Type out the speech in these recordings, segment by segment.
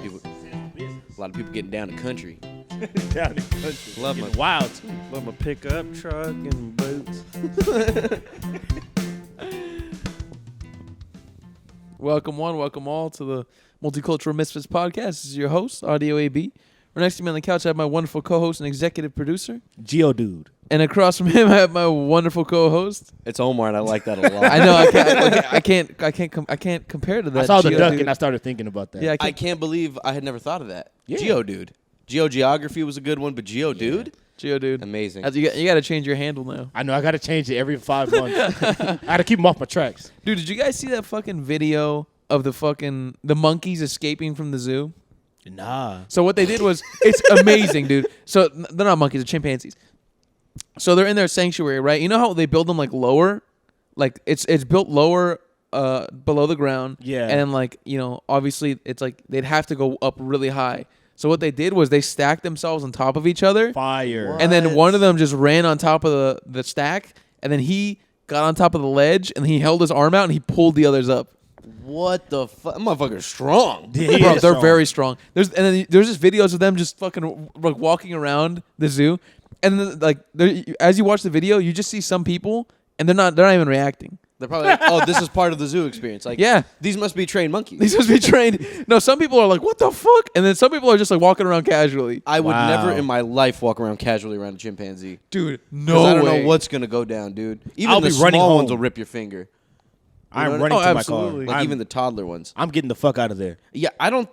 people getting down to country. Down the country. Love my wild too. Love my pickup truck and boots. Welcome one, welcome all to the Multicultural Misfits podcast. This is your host, Audio AB. Right next to me on the couch, I have my wonderful co-host and executive producer, Geodude. and across from him, I have my wonderful co-host. It's Omar, and I like that a lot. I know I can't compare to that. I saw the duck Geodude. and I started thinking about that. Yeah, I can't believe I had never thought of that. Yeah. Geodude. Geogeography was a good one, but Geodude? Geodude. Amazing. You got to change your handle now. I know I got to change it every 5 months. I got to keep them off my tracks. Dude, did you guys see that fucking video of the monkeys escaping from the zoo? Nah. So what they did was, it's amazing, dude. So they're not monkeys, they're chimpanzees. So they're in their sanctuary, right? You know how they build them like lower? Like it's built lower below the ground. Yeah. And then like, you know, obviously it's like they'd have to go up really high. So what they did was they stacked themselves on top of each other. Fire. And then one of them just ran on top of the stack, and then he got on top of the ledge and he held his arm out and he pulled the others up. What the fuck? That motherfucker's strong. Yeah, Bro, they're strong. very strong. There's just videos of them just fucking like walking around the zoo, and then like as you watch the video, you just see some people and they're not even reacting. They're probably like, oh, this is part of the zoo experience. Like, Yeah. these must be trained monkeys. These must be trained. No, some people are like, what the fuck? And then some people are just like walking around casually. I would Wow. never in my life walk around casually around a chimpanzee. Dude, 'Cause no I don't way. know what's going to go down, dude. Even I'll the be running small ones home. will rip your finger. I'm know running what- to Oh, my absolutely. car. Like even the toddler ones. I'm getting the fuck out of there. Yeah, I don't.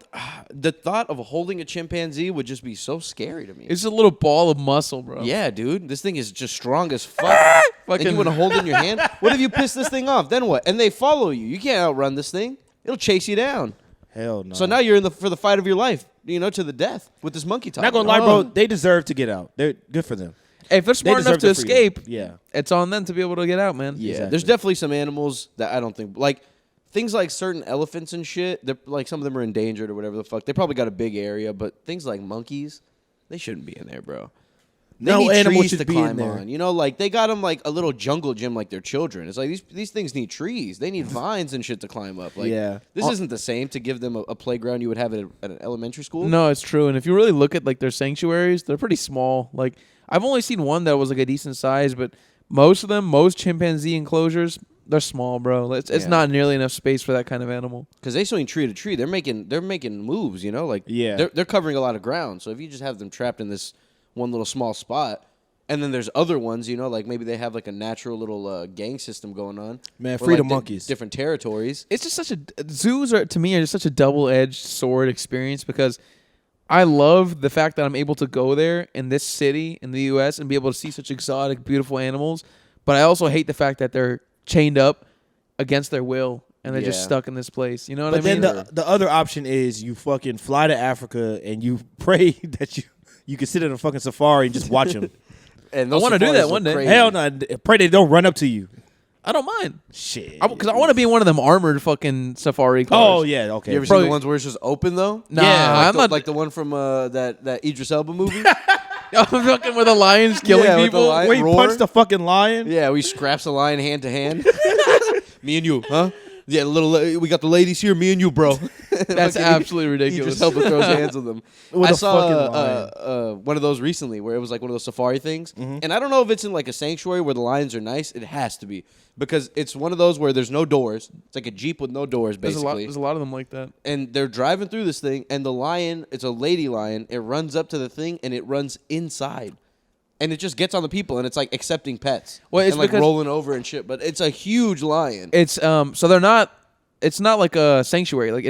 The thought of holding a chimpanzee would just be so scary to me. It's a little ball of muscle, bro. Yeah, dude. This thing is just strong as fuck. And Fucking- you want to hold it in your hand? What if you piss this thing off? Then what? And they follow you. You can't outrun this thing. It'll chase you down. Hell no. So now you're for the fight of your life, you know, to the death with this monkey toddler. Not gonna lie, bro. They deserve to get out. They're good for them. Hey, if they're smart They enough to deserve the freedom. escape, Yeah. it's on them to be able to get out, man. Yeah, Exactly. there's definitely some animals that I don't think, like, things like certain elephants and shit, they're, like, some of them are endangered or whatever the fuck. They probably got a big area, but things like monkeys, they shouldn't be in there, bro. They No need animal trees should to be in climb there. on. You know, like, they got them, like, a little jungle gym like their children. It's like, these things need trees. They need vines and shit to climb up. Like, Yeah. this isn't the same to give them a playground you would have at an elementary school. No, it's true. And if you really look at like their sanctuaries, they're pretty small. Like I've only seen one that was like a decent size, but most chimpanzee enclosures, they're small, bro. It's Yeah. not nearly enough space for that kind of animal. Because they swing tree to tree. They're making moves, you know? Like, Yeah. they're covering a lot of ground. So if you just have them trapped in this one little small spot, and then there's other ones, you know, like maybe they have like a natural little gang system going on. Man, Or, free the like, monkeys. Different territories. It's just zoos are to me are just such a double-edged sword experience because I love the fact that I'm able to go there in this city in the U.S. and be able to see such exotic, beautiful animals. But I also hate the fact that they're chained up against their will and they're just Yeah. stuck in this place. You know what But I mean? then the other option is you fucking fly to Africa and you pray that you can sit in a fucking safari and just watch them. And I those wanna do safaris that look one day. crazy. Hell no. Pray they don't run up to you. I don't mind. Shit. Because I want to be in one of them armored fucking safari cars. Oh, yeah. Okay. You ever Bro, seen the ones where it's just open though? Nah, Yeah, Like I'm the, not like the one from that Idris Elba movie. I'm fucking with the lions killing Yeah, with the people. lion- Where he Roar? punched the fucking lion? Yeah, we scraps the lion hand to hand. Me and you, huh? Yeah, we got the ladies here. Me and you, bro. That's absolutely ridiculous. Idris Elba throws hands with them. With I a fucking saw one of those recently where it was like one of those safari things, and I don't know if it's in like a sanctuary where the lions are nice. It has to be because it's one of those where there's no doors. It's like a Jeep with no doors, basically. There's a lot of them like that. And they're driving through this thing, and the lion, it's a lady lion. It runs up to the thing, and it runs inside. And it just gets on the people, and it's like accepting pets. Well, it's and like because- rolling over and shit. But it's a huge lion. It's so they're not. It's not like a sanctuary. Like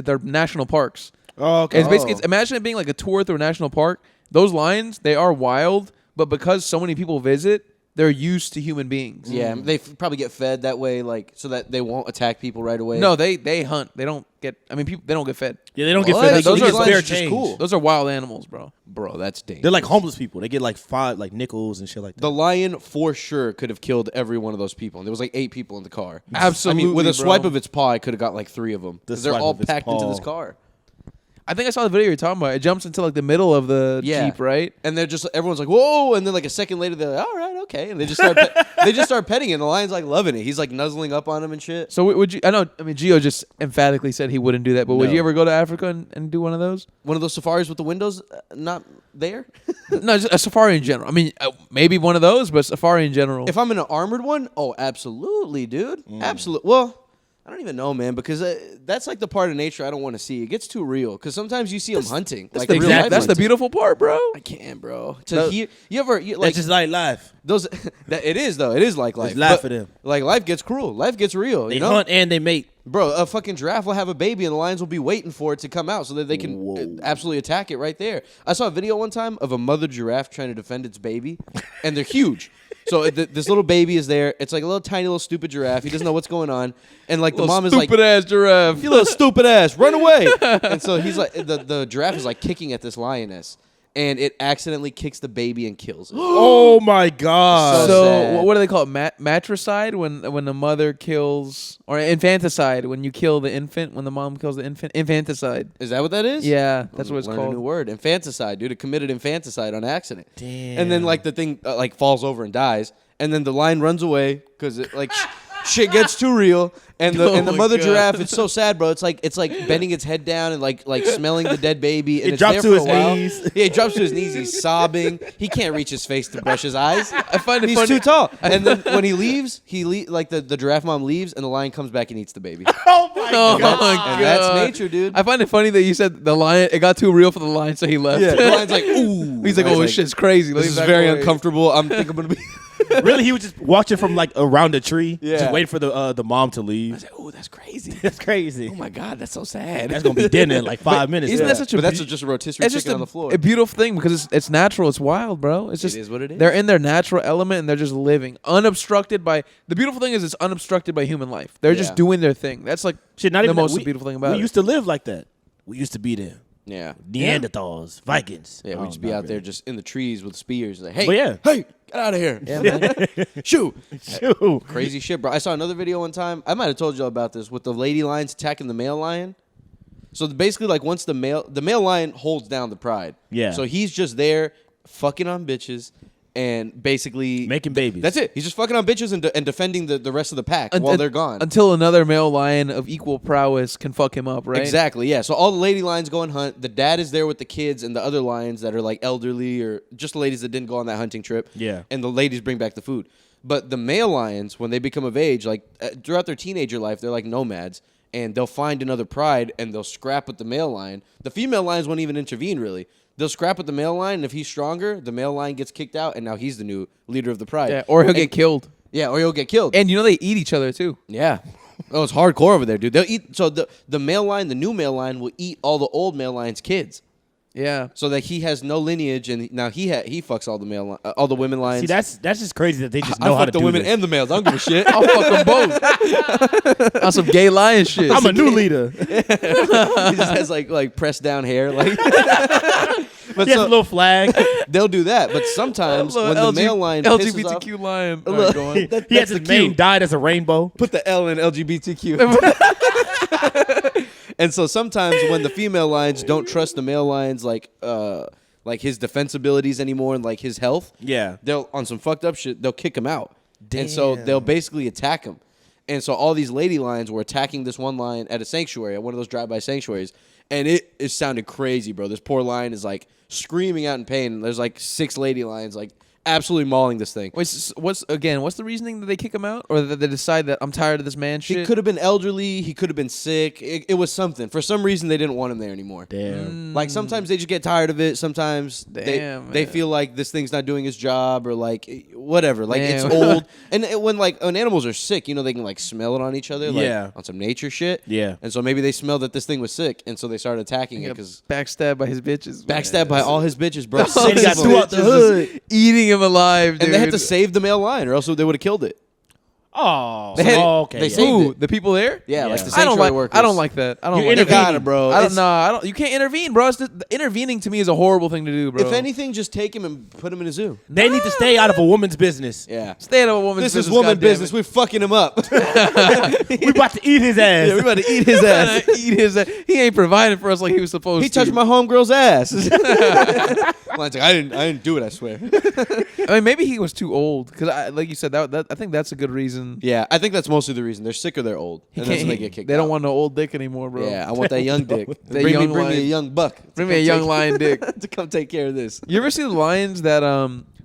they're national parks. Oh, okay. It's basically imagine it being like a tour through a national park. Those lions, they are wild, but because so many people visit, they're used to human beings. Yeah, they probably get fed that way, like so that they won't attack people right away. No, they hunt. They don't get. I mean, people they don't get fed. Yeah, they don't get What? fed. Those They are get lions spare just change. cool. Those are wild animals, bro. bro, that's dangerous. They're like homeless people. They get like 5 like nickels and shit like that. The lion for sure could have killed every one of those people. And there was like 8 people in the car. Absolutely, I mean, with a bro. swipe of its paw, I could have got like 3 of them. The Because they're swipe all of its packed into paw. this car. I think I saw the video you're talking about. It jumps into like the middle of the Jeep, right? And they're just everyone's like, whoa, and then like a second later they're like, all right, okay, and they just start petting it. And the lion's like loving it. He's like nuzzling up on him and shit. So would you? I mean, Gio just emphatically said he wouldn't do that. But would No. you ever go to Africa and do one of those? One of those safaris with the windows not there. No, just a safari in general. I mean, maybe one of those, but safari in general. If I'm in an armored one, oh, absolutely, dude, absolutely. Well, I don't even know, man, because that's like the part of nature I don't want to see. It gets too real because sometimes you see them hunting, like real life that's the hunting. beautiful part, bro. I can't, bro. You ever like That's just like life. those? That it is though. It is like life. It's life But, for them. Like life gets cruel. Life gets real. They you know, hunt and they mate. bro. A fucking giraffe will have a baby, and the lions will be waiting for it to come out so that they can absolutely attack it right there. I saw a video one time of a mother giraffe trying to defend its baby, and they're huge. So this little baby is there. It's like a little tiny little stupid giraffe. He doesn't know what's going on, and like the mom is like, stupid ass giraffe. "You little stupid ass, run away!" And so he's like, the giraffe is like kicking at this lioness, and it accidentally kicks the baby and kills it. Oh my god. So So sad. what do they call it? Matricide when the mother kills, or infanticide when you kill the infant when the mom kills the infant. Infanticide. Is that what that is? Yeah, that's what it's Learned a new called. word. Infanticide, dude. It committed infanticide on accident. Damn. And then like the thing like falls over and dies, and then the lion runs away because it like shit gets too real. And the Oh my mother God. giraffe, it's so sad, bro. It's like bending its head down and like smelling the dead baby. And It it's drops there to for his a while. knees. Yeah, he drops to his knees. He's sobbing. He can't reach his face to brush his eyes. I find it He's funny. too tall. And then when he leaves, like the giraffe mom leaves, and the lion comes back and eats the baby. Oh my Oh god. my god, And that's nature, dude. I find it funny that you said the lion. It got too real for the lion, so he left. Yeah, the lion's like, ooh. He's like, And oh, it's this shit's crazy. Let This me is back very away. uncomfortable. I'm thinking I'm gonna be. Really, he was just watching from like around the tree, Yeah. just waiting for the mom to leave. Oh, that's crazy. That's crazy. Oh my god, that's so sad. That's gonna be dinner in like 5 minutes. isn't that such a But that's beau- just a rotisserie It's chicken just on the floor. a beautiful thing because it's natural. It's wild, bro. It's just is what it is. They're in their natural element and they're just living unobstructed by. The beautiful thing is it's unobstructed by human life. They're just Yeah. doing their thing. That's like Shit, not the even most we, beautiful thing about we it. used to live like that. We used to be there. Yeah. Neanderthals, Vikings. Yeah, Oh, we'd just be not out there really. just in the trees with spears. Like, hey, But yeah. hey, get out of here. Yeah, man. Shoot. Shoot. Crazy shit, bro. I saw another video one time. I might have told y'all about this with the lady lions attacking the male lion. So basically, like once the male lion holds down the pride. Yeah. So he's just there fucking on bitches and basically Making babies. That's it. He's just fucking on bitches and defending the rest of the pack while they're gone. Until another male lion of equal prowess can fuck him up, right? Exactly, yeah. So all the lady lions go and hunt. The dad is there with the kids and the other lions that are like elderly or just the ladies that didn't go on that hunting trip. Yeah. And the ladies bring back the food. But the male lions, when they become of age, like throughout their teenager life, they're like nomads. And they'll find another pride and they'll scrap with the male lion. The female lions won't even intervene, really. They'll scrap with the male lion, and if he's stronger, the male lion gets kicked out, and now he's the new leader of the pride. Yeah, or he'll And- get killed. Yeah, or he'll get killed. And you know they eat each other too. Yeah. Oh, it's hardcore over there, dude. They'll eat. So the male lion, the new male lion, will eat all the old male lion's kids. Yeah. So that he has no lineage, and now he fucks all the all the women lions. See, that's just crazy that they just I know how fuck to the do women this. and the males. I don't give a shit. I'll fuck them both. On some gay lion shit. I'm a new leader. He just has like pressed down hair, like. But He has a so little flag. they'll do that. But sometimes when the male lion pisses off, LGBTQ lion. Look, All right, go on. He that's has the his mane cue. dyed as a rainbow. Put the L in LGBTQ. And so sometimes when the female lions don't trust the male lions, like his defense abilities anymore and like his health, Yeah. they'll on some fucked up shit, they'll kick him out. And so Damn. they'll basically attack him. And so all these lady lions were attacking this one lion at a sanctuary, at one of those drive-by sanctuaries. And it sounded crazy, bro. This poor lion is like screaming out in pain. There's like 6 lady lions like absolutely mauling this thing. Wait, what's the reasoning that they kick him out, or that they decide that I'm tired of this man shit? He could have been elderly. He could have been sick. It was something. For some reason, they didn't want him there anymore. Damn. Like sometimes they just get tired of it. Sometimes they Damn, feel like this thing's not doing his job or like whatever. Like it's Damn. old. And when animals are sick, they can like smell it on each other. Like, Yeah. on some nature shit. Yeah. And so maybe they smelled that this thing was sick, and so they started attacking it because backstabbed by his bitches. man. backstabbed by all his bitches, bro. And he 6 got of them. threw out the hood. Eating him alive, dude. And they had to save the male lion, or else they would have killed it. Oh, They had- okay. they yeah. saved Ooh, it. the people there? Yeah, Yeah. like the I don't sanctuary like. workers. I don't like that. I don't You like You intervene. got it, bro. I don't It's- know. I don't. You can't intervene, bro. Intervening to me is a horrible thing to do, bro. If anything, just take him and put him in a zoo. They need to stay out of a woman's business. Yeah. stay out of a woman's This business. is woman goddammit. business. We're fucking him up. We about to eat his ass. Yeah, we about to eat his ass. Eat his ass. He ain't providing for us like he was supposed He to. touched my homegirl's ass. Mine's like, I didn't do it. I swear. I mean, maybe he was too old because, like you said, that I think that's a good reason. Yeah, I think that's mostly the reason. They're sick or they're old, He and that's can't. when they get kicked. They don't out. want no old dick anymore, bro. Yeah, I want that young dick. That bring young me a lion. young buck. Bring me a young lion dick. to come take care of this. You ever see the lions that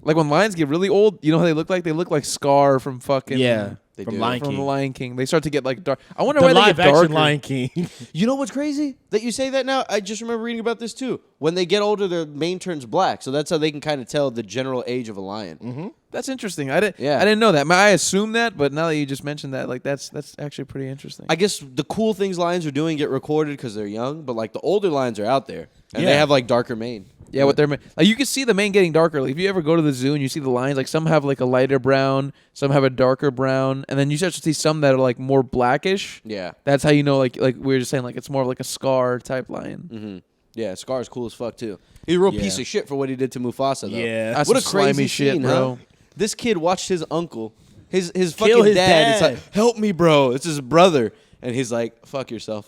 like when lions get really old? You know how they look like? They look like Scar from fucking Yeah, They from do. Lion from King. the Lion King. They start to get like dark. I wonder The why they live get darker. action Lion King. You know what's crazy? That you say that now? I just remember reading about this too. When they get older, their mane turns black, so that's how they can kind of tell the general age of a lion. Mm-hmm. That's interesting. I didn't. Yeah. I didn't know that. I assumed that, but now that you just mentioned that, like that's actually pretty interesting. I guess the cool things lions are doing get recorded because they're young, but like the older lions are out there and they Yeah. have like darker mane. Yeah, with their like you can see the mane getting darker. Like if you ever go to the zoo and you see the lions, like some have like a lighter brown, some have a darker brown, and then you start to see some that are like more blackish. Yeah. That's how you know, like we were just saying, like it's more of like a Scar type lion. Mm-hmm. Yeah, Scar's cool as fuck too. He's a real Yeah. piece of shit for what he did to Mufasa though. Yeah. That's What a some crazy slimy shit, scene, bro. huh? This kid watched his uncle, his Kill fucking his dad. It's dad. like, help me, bro. It's his brother. And he's like, fuck yourself.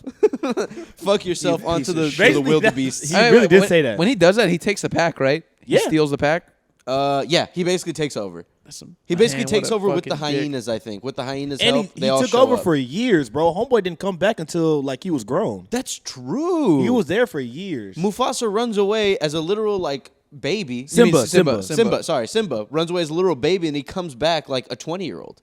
Fuck yourself You onto piece the, of to shit. the Basically, wildebeest. He really did when, say that. When he does that, he takes the pack, right? Yeah. He steals the pack. Yeah, he basically takes over. That's He basically Man, takes what a over with the fucking dick. hyenas, I think. With the hyenas' And help, he they all took show over up. for years, bro. Homeboy didn't come back until like he was grown. That's true. He was there for years. Mufasa runs away as a literal like baby. Simba, Simba runs away as a literal baby, and he comes back like a 20-year-old.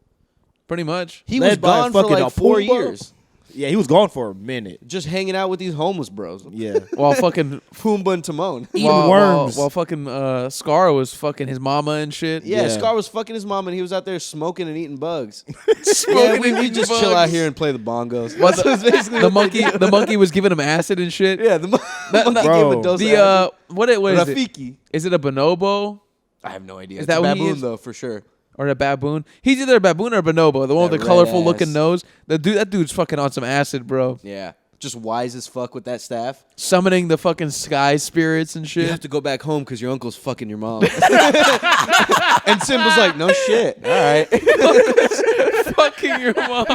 Pretty much. He Led was by gone for fucking like 4 Pumbaa. years, Yeah, he was gone for a minute. just hanging out with these homeless bros. Yeah. While fucking Pumbaa and Timon. Eating while, worms. While fucking Scar was fucking his mama and shit. Yeah, Yeah. Scar was fucking his mom, and he was out there smoking and eating bugs. Smoking Yeah, and we eating just bugs. chill out here and play the bongos. What That's basically the what they monkey do. the monkey was giving him acid and shit. Yeah, the monkey Bro. gave a dose The of what is it? Rafiki. Is it a bonobo I have no idea. Is It's that a what he baboon is? though, for sure. or a baboon? He's either a baboon or a bonobo. The one That with the red colorful ass. looking nose. That dude's fucking on some acid, bro. Yeah, just wise as fuck with that staff. Summoning the fucking sky spirits and You shit. have to go back home because your uncle's fucking your mom. And Simba's like, no shit. All right. fucking your mom.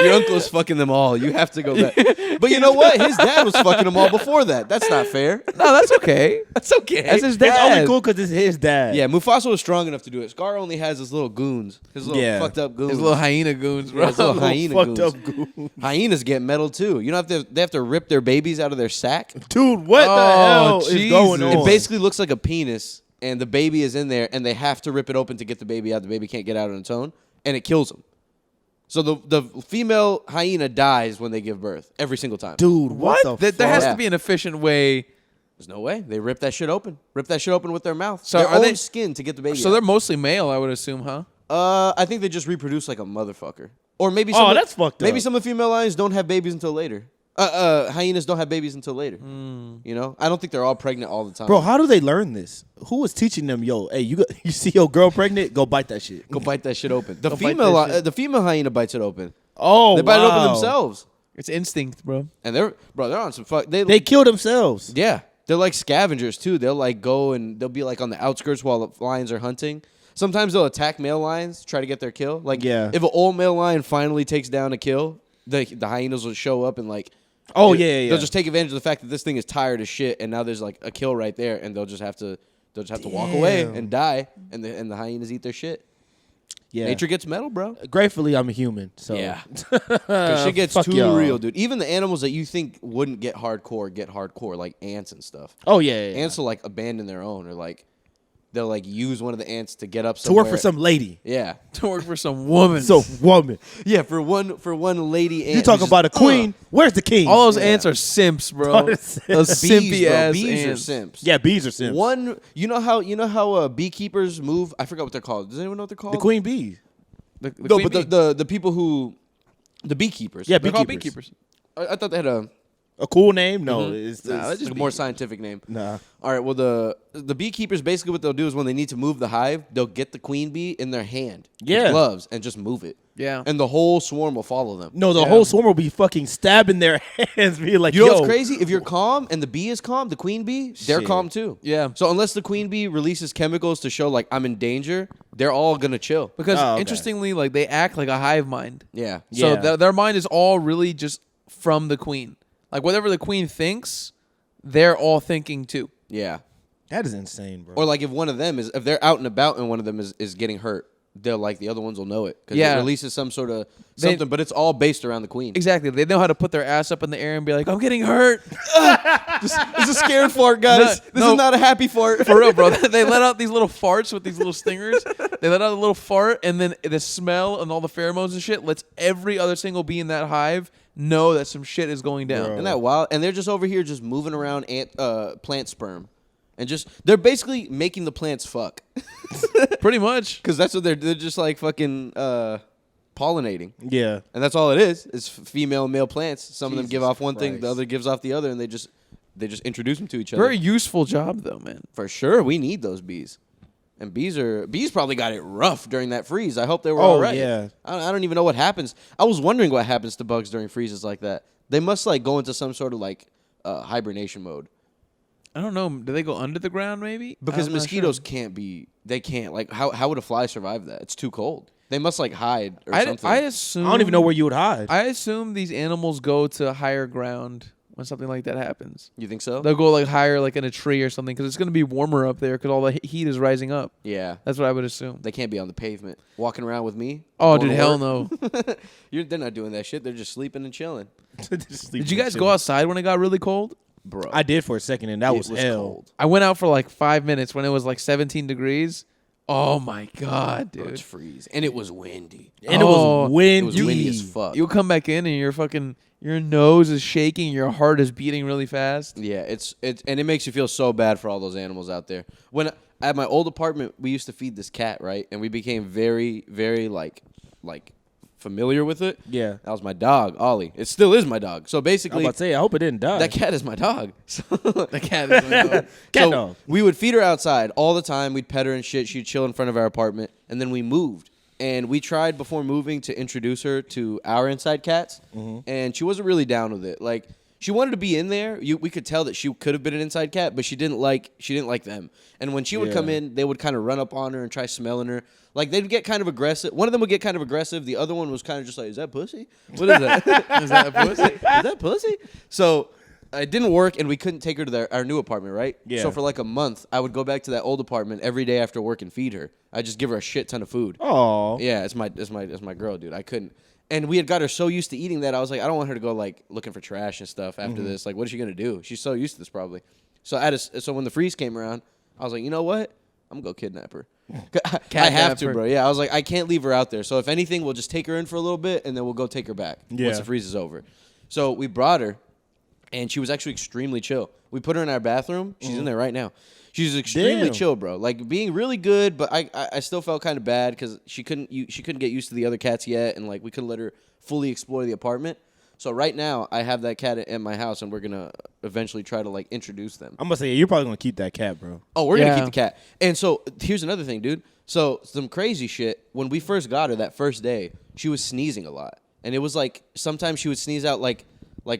Your uncle's fucking them all. You have to go back. But you know what? His dad was fucking them all before that. That's not fair. No, that's okay. That's okay. That's his That's dad. only cool because it's his dad. Yeah, Mufasa was strong enough to do it. Scar only has his little goons. His little Yeah. fucked up goons. His little hyena goons, bro. Yeah, his little Little hyena fucked goons. up goon. Hyenas get metal too. You know, they have to rip their babies out of their sack. Dude, what Oh, the hell is Jesus. going It on? It basically looks like a penis, and the baby is in there, and they have to rip it open to get the baby out. The baby can't get out on its own, and it kills them. So the female hyena dies when they give birth every single time. Dude, what the There fuck? has Yeah. to be an efficient way. There's no way. They rip that shit open. Rip that shit open with their mouth. So their are own they- skin to get the baby So out. they're mostly male, I would assume, huh? I think they just reproduce like a motherfucker. Or maybe Oh, some of- that's fucked Maybe up. some of the female lions don't have babies until later. Hyenas don't have babies until later. You know? I don't think they're all pregnant all the time. Bro, how do they learn this? Who was teaching them? Yo, hey, you see your girl pregnant? Go bite that shit. Go bite that shit open. The Go bite female that shit. the female hyena bites it open. Oh, They bite it open wow. themselves. It's instinct, bro. And they're on some fuck They kill themselves. yeah. They're like scavengers too. They'll like go and they'll be like on the outskirts while the lions are hunting. Sometimes they'll attack male lions, try to get their kill. Like Yeah. if an old male lion finally takes down a kill, the hyenas will show up and like Oh, They'll- yeah. They'll just take advantage of the fact that this thing is tired as shit, and now there's like a kill right there, and they'll just have to walk away Damn. and die, and the hyenas eat their shit. yeah. Nature gets metal, bro. Gratefully, I'm a human. So Yeah, 'cause shit gets fuck too y'all. real, dude. Even the animals that you think wouldn't get hardcore, like ants and stuff. Oh yeah. Ants will like abandon their own, or like they'll like use one of the ants to get up to somewhere. work for some lady, To work for some woman. some woman. yeah, for one lady ant. You talking who's about a just, queen? Where's the king? all those Yeah. ants are simps, bro. Those Those bees, simpy bro. ass Bees are ants. simps. Yeah, bees are simps. One, you know how beekeepers move? I forgot what they're called. Does anyone know what they're called? The queen bee. The No, queen but bee. the people who, the beekeepers. Yeah, They're called beekeepers. beekeepers. I thought they had a A cool name? No, it's Nah, that's just a more scientific name. Nah. All right. Well, the beekeepers basically what they'll do is when they need to move the hive, they'll get the queen bee in their hand, Yeah. with gloves, and just move it. Yeah. And the whole swarm will follow them. No, the Yeah. whole swarm will be fucking stabbing their hands, being like, You know yo. what's crazy? If you're calm and the bee is calm, the queen bee, they're Shit. calm too. Yeah. So unless the queen bee releases chemicals to show like I'm in danger, they're all gonna chill. Because Oh, okay. interestingly, like they act like a hive mind. Yeah. So Yeah. their mind is all really just from the queen. Like whatever the queen thinks, they're all thinking too. Yeah. That is insane, bro. Or like if one of them is, if they're out and about and one of them is getting hurt, they'll like the other ones will know it because Yeah. it releases some sort of something, but it's all based around the queen. Exactly. They know how to put their ass up in the air and be like, I'm getting hurt. It's a scared fart, guys. This no. is not a happy fart. For real, bro. They let out these little farts with these little stingers. They let out a little fart, and then the smell and all the pheromones and shit lets every other single bee in that hive know that some shit is going down. Bro. Isn't that wild? And they're just over here just moving around plant sperm. And just, they're basically making the plants fuck. Pretty much. Because that's what they're just like fucking pollinating. yeah. And that's all it is female and male plants. Some of them Jesus give off one thing, Christ. the other gives off the other, and they just introduce them to each other. Very useful job, though, man. For sure, we need those bees. And bees probably got it rough during that freeze. I hope they were Oh, all right. yeah. I don't even know what happens. I was wondering what happens to bugs during freezes like that. They must like go into some sort of like hibernation mode. I don't know. Do they go under the ground, maybe? Because I'm not mosquitoes sure. can't. Like, how would a fly survive that? It's too cold. They must like hide or something. I assume. I don't even know where you would hide. I assume these animals go to higher ground when something like that happens. You think so? They'll go like higher, like in a tree or something, because it's going to be warmer up there because all the heat is rising up. Yeah. That's what I would assume. They can't be on the pavement walking around with me. Oh, going dude, to hell work. no. They're not doing that shit. They're just sleeping and chilling. Did you guys go outside when it got really cold? Bro. I did for a second, and that It was hell. cold. I went out for like 5 minutes when it was like 17 degrees. Oh my god, Bro, dude! it's freeze. And it was windy. And it Oh, was windy. It was windy as fuck. You come back in and your nose is shaking, your heart is beating really fast. Yeah, it's and it makes you feel so bad for all those animals out there. When at my old apartment, we used to feed this cat, right? And we became very, very like familiar with it. Yeah. That was my dog, Ollie. It still is my dog. So I was basically, about to say, I hope it didn't die. that cat is my dog. So, The cat is my dog. Cat so dog. we would feed her outside all the time. We'd pet her and shit. She'd chill in front of our apartment. And then we moved. And we tried before moving to introduce her to our inside cats. And she wasn't really down with it. Like, she wanted to be in there. We could tell that she could have been an inside cat, but she didn't like them. And when she would come Yeah. in, they would kind of run up on her and try smelling her. Like, they'd get kind of aggressive. One of them would get kind of aggressive. The other one was kind of just like, is that pussy? What is that? Is that pussy? Is that pussy? So it didn't work, and we couldn't take her to our new apartment, right? Yeah. So for like a month, I would go back to that old apartment every day after work and feed her. I'd just give her a shit ton of food. Oh. Yeah, it's my girl, dude. I couldn't. And we had got her so used to eating that I was like, I don't want her to go like looking for trash and stuff after this. Like, what is she gonna do? She's so used to this probably. So when the freeze came around, I was like, you know what? I'm gonna go kidnap her. I have to, her. bro. Yeah, I was like, I can't leave her out there. So if anything, we'll just take her in for a little bit and then we'll go take her back Yeah. once the freeze is over. So we brought her, and she was actually extremely chill. We put her in our bathroom. She's in there right now. She's extremely Damn. chill, bro. Like being really good, but I still felt kind of bad because she couldn't get used to the other cats yet, and like we couldn't let her fully explore the apartment. So right now I have that cat at my house, and we're gonna eventually try to like introduce them. I'm gonna say you're probably gonna keep that cat, bro. Oh, we're gonna Yeah. keep the cat. And so here's another thing, dude. So some crazy shit. When we first got her that first day, she was sneezing a lot, and it was like sometimes she would sneeze out like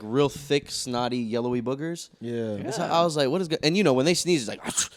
real thick, snotty, yellowy boogers. Yeah. And so I was like, what is good? And you know, when they sneeze, it's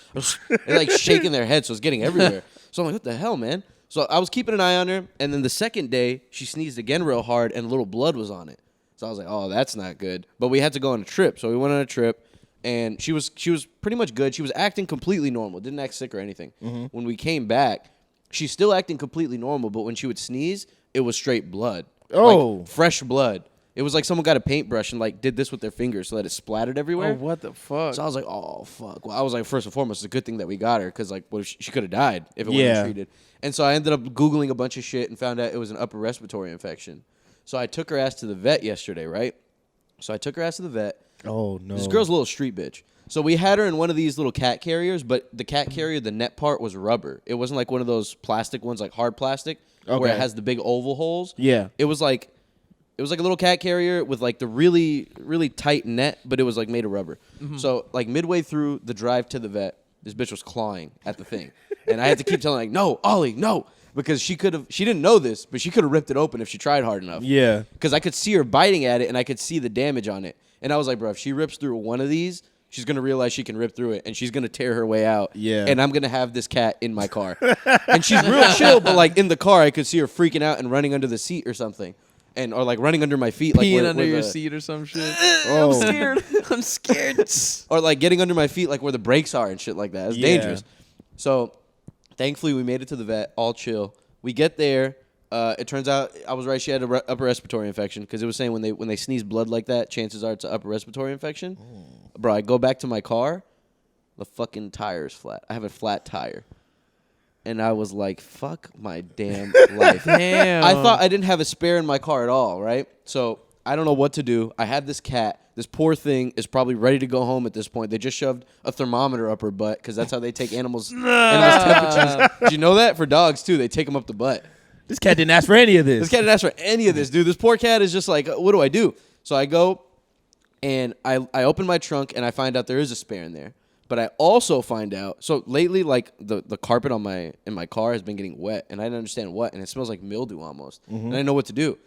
like, they're like shaking their head, so it's getting everywhere. So I'm like, what the hell, man? So I was keeping an eye on her, and then the second day, she sneezed again real hard, and a little blood was on it. So I was like, oh, that's not good. But we had to go on a trip. So we went on a trip, and she was pretty much good. She was acting completely normal, didn't act sick or anything. When we came back, she's still acting completely normal, but when she would sneeze, it was straight blood. Oh. Like, fresh blood. It was like someone got a paintbrush and like did this with their fingers so that it splattered everywhere. Oh, what the fuck? So I was like, oh, fuck. Well, I was like, first and foremost, it's a good thing that we got her because, like, what if she could have died if it Yeah. wasn't treated. And so I ended up Googling a bunch of shit and found out it was an upper respiratory infection. So I took her ass to the vet yesterday, right? So I took her ass to the vet. Oh no. This girl's a little street bitch. So we had her in one of these little cat carriers, but the cat carrier, the net part was rubber. It wasn't like one of those plastic ones, like hard plastic, where Okay. it has the big oval holes. Yeah. It was like It was like a little cat carrier with like the really, really tight net, but it was like made of rubber. So like midway through the drive to the vet, this bitch was clawing at the thing. And I had to keep telling like, no, Ollie, no. Because she didn't know this, but she could have ripped it open if she tried hard enough. Yeah. Because I could see her biting at it and I could see the damage on it. And I was like, bro, if she rips through one of these, she's going to realize she can rip through it and she's going to tear her way out. Yeah. And I'm going to have this cat in my car. And she's real chill, but like in the car, I could see her freaking out and running under the seat or something. Or like running under my feet. Peeing like under your seat or some shit. Oh. I'm scared. I'm scared. Or like getting under my feet like where the brakes are and shit like that. It's dangerous. So thankfully we made it to the vet, all chill. We get there. It turns out I was right. She had an upper respiratory infection because it was saying when they sneeze blood like that, chances are it's an upper respiratory infection. Bro, I go back to my car. The fucking tire is flat. I have a flat tire. And I was like, fuck my damn life. Damn. I thought I didn't have a spare in my car at all, right? So I don't know what to do. I had this cat. This poor thing is probably ready to go home at this point. They just shoved a thermometer up her butt because that's how they take animals' temperatures. Did you know that? For dogs, too. They take them up the butt. This cat didn't ask for any of this. This cat didn't ask for any of this, dude. This poor cat is just like, what do I do? So I go and I open my trunk and I find out there is a spare in there. But I also find out, so lately, like the carpet in my car has been getting wet, and I didn't understand what, and it smells like mildew almost, and I didn't know what to do.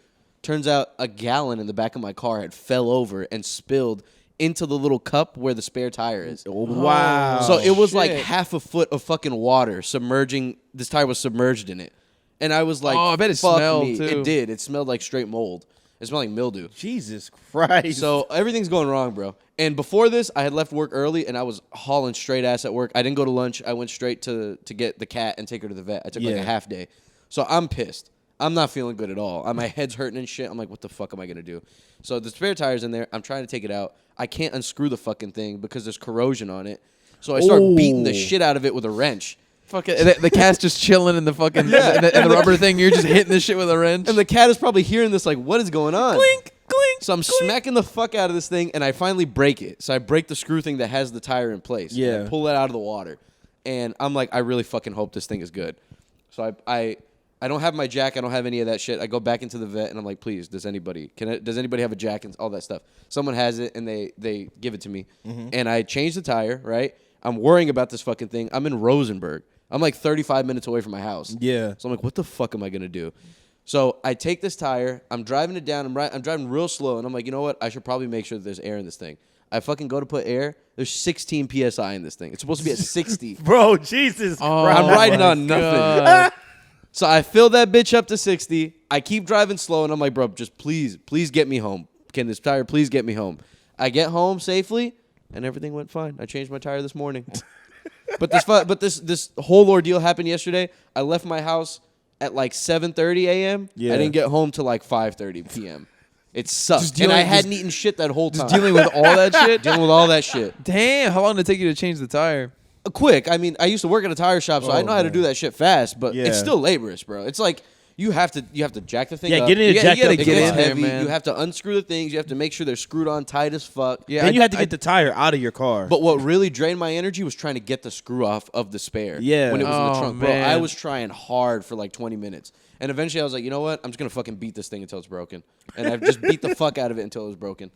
Turns out a gallon in the back of my car had fell over and spilled into the little cup where the spare tire is. Wow. So it was like shit. half a foot of fucking water submerging. This tire was submerged in it, and I was like, Oh, I bet it fuck smelled, me. too. It did. It smelled like straight mold. It smelled like mildew. Jesus Christ. So everything's going wrong, bro. And before this, I had left work early, and I was hauling straight ass at work. I didn't go to lunch. I went straight to get the cat and take her to the vet. I took like a half day. So I'm pissed. I'm not feeling good at all. My head's hurting and shit. I'm like, what the fuck am I going to do? So the spare tire's in there. I'm trying to take it out. I can't unscrew the fucking thing because there's corrosion on it. So I start beating the shit out of it with a wrench. Fuck it. The cat's just chilling in the fucking and the rubber thing. You're just hitting this shit with a wrench. And the cat is probably hearing this like, what is going on? Clink, clink. So I'm smacking the fuck out of this thing, and I finally break it. So I break the screw thing that has the tire in place. Yeah. And I pull it out of the water. And I'm like, I really fucking hope this thing is good. So I don't have my jack. I don't have any of that shit. I go back into the vet, and I'm like, please, does anybody have a jack and all that stuff? Someone has it, and they give it to me. And I change the tire, right? I'm worrying about this fucking thing. I'm in Rosenberg. I'm like 35 minutes away from my house. Yeah. So I'm like, what the fuck am I going to do? So I take this tire. I'm driving it down. I'm driving real slow. And I'm like, you know what? I should probably make sure that there's air in this thing. I fucking go to put air. There's 16 PSI in this thing. It's supposed to be at 60. Bro, Jesus Christ. I'm riding on nothing. So I fill that bitch up to 60. I keep driving slow. And I'm like, bro, just please get me home. Can this tire please get me home? I get home safely. And everything went fine. I changed my tire this morning. But this whole ordeal happened yesterday. I left my house at like 7:30 a.m. Yeah. I didn't get home till like 5:30 p.m. It sucked. Just And dealing- I hadn't eaten shit that whole time. Dealing with all that shit. Dealing with all that shit. Damn. How long did it take you to change the tire? Quick. I mean, I used to work at a tire shop, so I Oh, know how to man. do that shit fast, but Yeah. it's still laborious, bro. It's like you have to jack the thing Yeah, up. getting it You jacked gotta up. It get gets in there, heavy. man. You have to unscrew the things. You have to make sure they're screwed on tight as fuck. Yeah. Then you have to get the tire out of your car. But what really drained my energy was trying to get the screw off of the spare. Yeah. When it was in the Oh, trunk. Bro, man. I was trying hard for like 20 minutes. And eventually I was like, you know what? I'm just going to fucking beat this thing until it's broken. And I've just beat the fuck out of it until it was broken.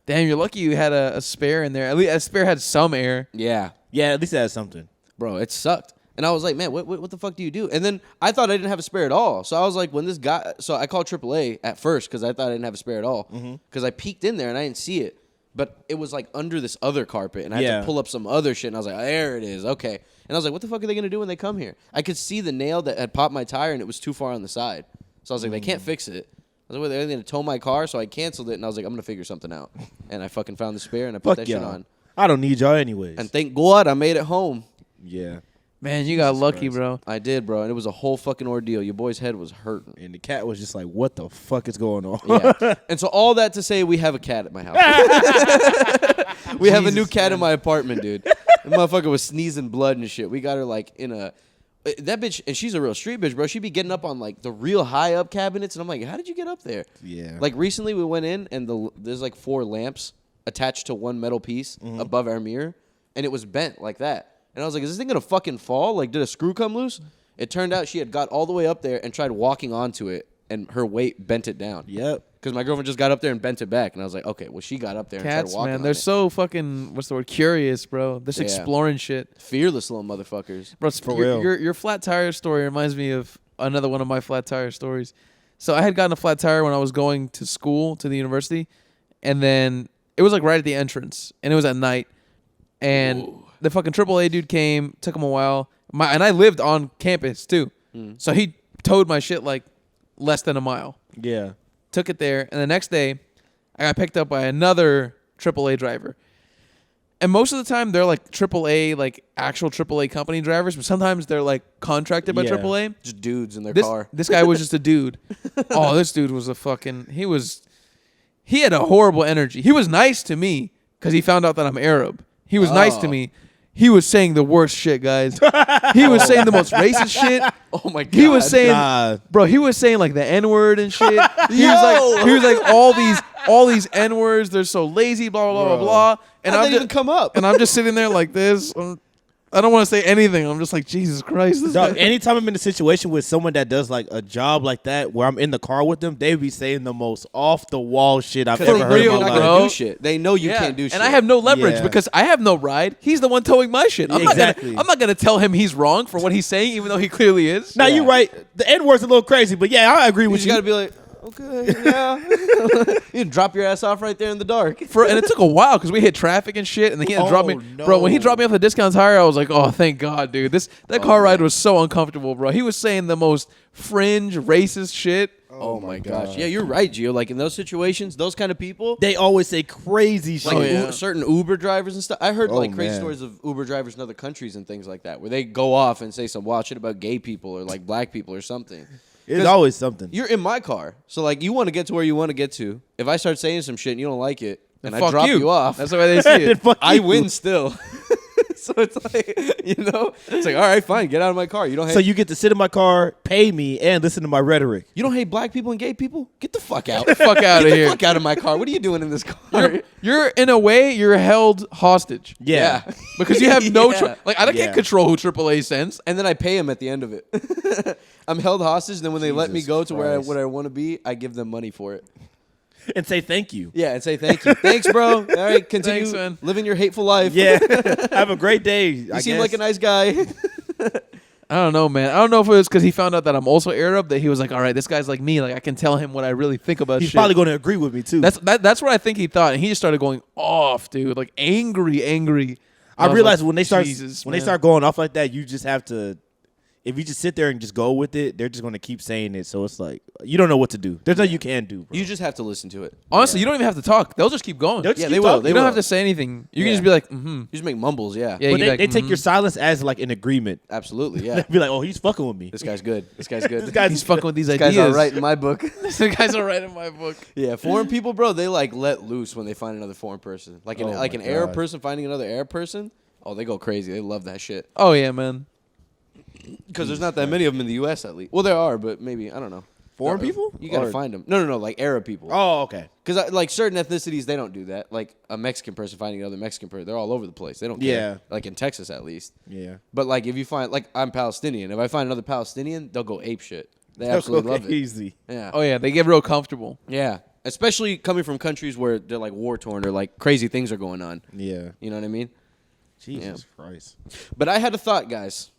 Damn, you're lucky you had a spare in there. At least a spare had some air. Yeah. yeah, at least it has something. Bro, it sucked. And I was like, man, what the fuck do you do? And then I thought I didn't have a spare at all. So I was like, when this guy, so I called AAA at first because I thought I didn't have a spare at all. Because I peeked in there and I didn't see it. But it was like under this other carpet. And I had Yeah. to pull up some other shit. And I was like, there it is. Okay. And I was like, what the fuck are they going to do when they come here? I could see the nail that had popped my tire and it was too far on the side. So I was like, they can't fix it. I was like, well, they're going to tow my car. So I canceled it. And I was like, I'm going to figure something out. And I fucking found the spare and I put Fuck that y'all. shit on. I don't need y'all anyways. And thank God I made it home. yeah. Man, you got lucky, Christ. bro. I did, bro, and it was a whole fucking ordeal. Your boy's head was hurting. And the cat was just like, what the fuck is going on? Yeah. And so all that to say, we have a cat at my house. We have a new cat in my apartment, dude. The motherfucker was sneezing blood and shit. We got her like in a that bitch, and she's a real street bitch, bro. She'd be getting up on like the real high up cabinets, and I'm like, how did you get up there? Yeah. Like recently, we went in, and there's like 4 lamps attached to one metal piece above our mirror, and it was bent like that. And I was like, is this thing gonna fucking fall? Like, did a screw come loose? It turned out she had got all the way up there and tried walking onto it, and her weight bent it down. Yep. because my girlfriend just got up there and bent it back, and I was like, okay, well she got up there and Cats, started walking. man, on they're it. so fucking what's the word? Curious, bro. They're just exploring shit. Fearless little motherfuckers. Bro, For your, real. your flat tire story reminds me of another one of my flat tire stories. So I had gotten a flat tire when I was going to school to the university, and then it was like right at the entrance, and it was at night, and the fucking AAA dude came. Took him a while. And I lived on campus too, so he towed my shit like less than a mile. Yeah. Took it there, and the next day, I got picked up by another AAA driver. And most of the time, they're like AAA, like actual AAA company drivers, but sometimes they're like contracted by Yeah. AAA. Just dudes in their This, car. this guy was just a dude. Oh, this dude was he had a horrible energy. He was nice to me because he found out that I'm Arab. He was nice to me. He was saying the worst shit, guys. He was saying the most racist shit. Oh my god. He was saying, Nah. bro, he was saying like the N-word and shit. He was like all these N-words. They're so lazy, blah blah blah blah blah. And How'd I'm that even come up? and I'm just sitting there like this. I don't want to say anything. I'm just like, Jesus Christ. This Dog, guy- anytime I'm in a situation with someone that does like a job like that, where I'm in the car with them, they be saying the most off the wall shit I've For ever heard real, in my not life. gonna bro. do shit. They know you Yeah. can't do shit. And I have no leverage Yeah. because I have no ride. He's the one towing my shit. I'm Exactly. not gonna tell him he's wrong for what he's saying, even though he clearly is. Now you're right. The N word's a little crazy, but yeah, I agree You with just you. gotta be like, okay, yeah. You drop your ass off right there in the dark. And it took a while because we hit traffic and shit, and then he had to drop me. Oh, Bro, when he no. dropped me off the discount tire, I was like, oh, thank God, dude. That car ride was so uncomfortable, bro. He was saying the most fringe, racist shit. Oh my gosh. Yeah, you're right, Gio. Like in those situations, those kind of people, They always say crazy shit. like Oh, yeah. certain Uber drivers and stuff. I heard Oh, like crazy man. stories of Uber drivers in other countries and things like that, where they go off and say some wild shit about gay people or like black people or something. It's always something. You're in my car, so like you want to get to where you want to get to. If I start saying some shit and you don't like it, and I Fuck drop you off, That's the way they see Then it. fuck I you. win still. So it's like, it's like, all right, fine, get out of my car. You don't hate, So you get to sit in my car, pay me, and listen to my rhetoric. you don't hate black people and gay people? Get the fuck out. Fuck out of Get the here. fuck out of my car. What are you doing in this car? You're in a way, you're held hostage. Yeah. Because you have no Yeah. choice. Like, I can't Yeah. control who AAA sends. And then I pay him at the end of it. I'm held hostage, and then when they let me Jesus go to where Christ. I want to be, I give them money for it. And say thank you. Yeah, and say thank you. Thanks, bro. All right, continue Thanks, man. living your hateful life. Yeah. Have a great day. You seem like a nice guy. I don't know, man. I don't know if it was because he found out that I'm also Arab that he was like, all right, this guy's like me. Like, I can tell him what I really think about He's shit. probably going to agree with me too. That's what I think he thought. And he just started going off, dude. Like, angry. I was realized like, when they start Jesus, when they man. start going off like that, you just have to. If you just sit there and just go with it, they're just going to keep saying it. So it's like you don't know what to do. There's nothing you can do. Bro. You just have to listen to it. Honestly, you don't even have to talk. They'll just keep going. They'll just Yeah, keep they will. talking. They You don't will. have to say anything. You can Yeah. just be like, mm-hmm. You just make mumbles, yeah. Yeah, But you they take your silence as like an agreement. Absolutely, yeah. Be like, oh, he's fucking with me. This guy's good. This guy's good. This guy's He's fucking with these This ideas. guy's all right in my book. These guys are right in my book. Yeah, foreign people, bro, they like let loose when they find another foreign person. Like an Oh like my an Arab God. person finding another Arab person. Oh, they go crazy. They love that shit. Oh, yeah, man. Because there's not that many of them in the U.S. at least. Well, there are, but maybe I don't know. Foreign people? You gotta Or- find them. No, like Arab people. Oh, okay. Because like certain ethnicities, they don't do that. Like a Mexican person finding another Mexican person, they're all over the place. They don't care. Yeah. Like in Texas, at least. Yeah. But like if you find like I'm Palestinian, if I find another Palestinian, they'll go ape shit. They absolutely love it. Easy. Yeah. Oh, yeah. They get real comfortable. Yeah. Especially coming from countries where they're like war torn or like crazy things are going on. Yeah. You know what I mean? Jesus Christ. But I had a thought, guys.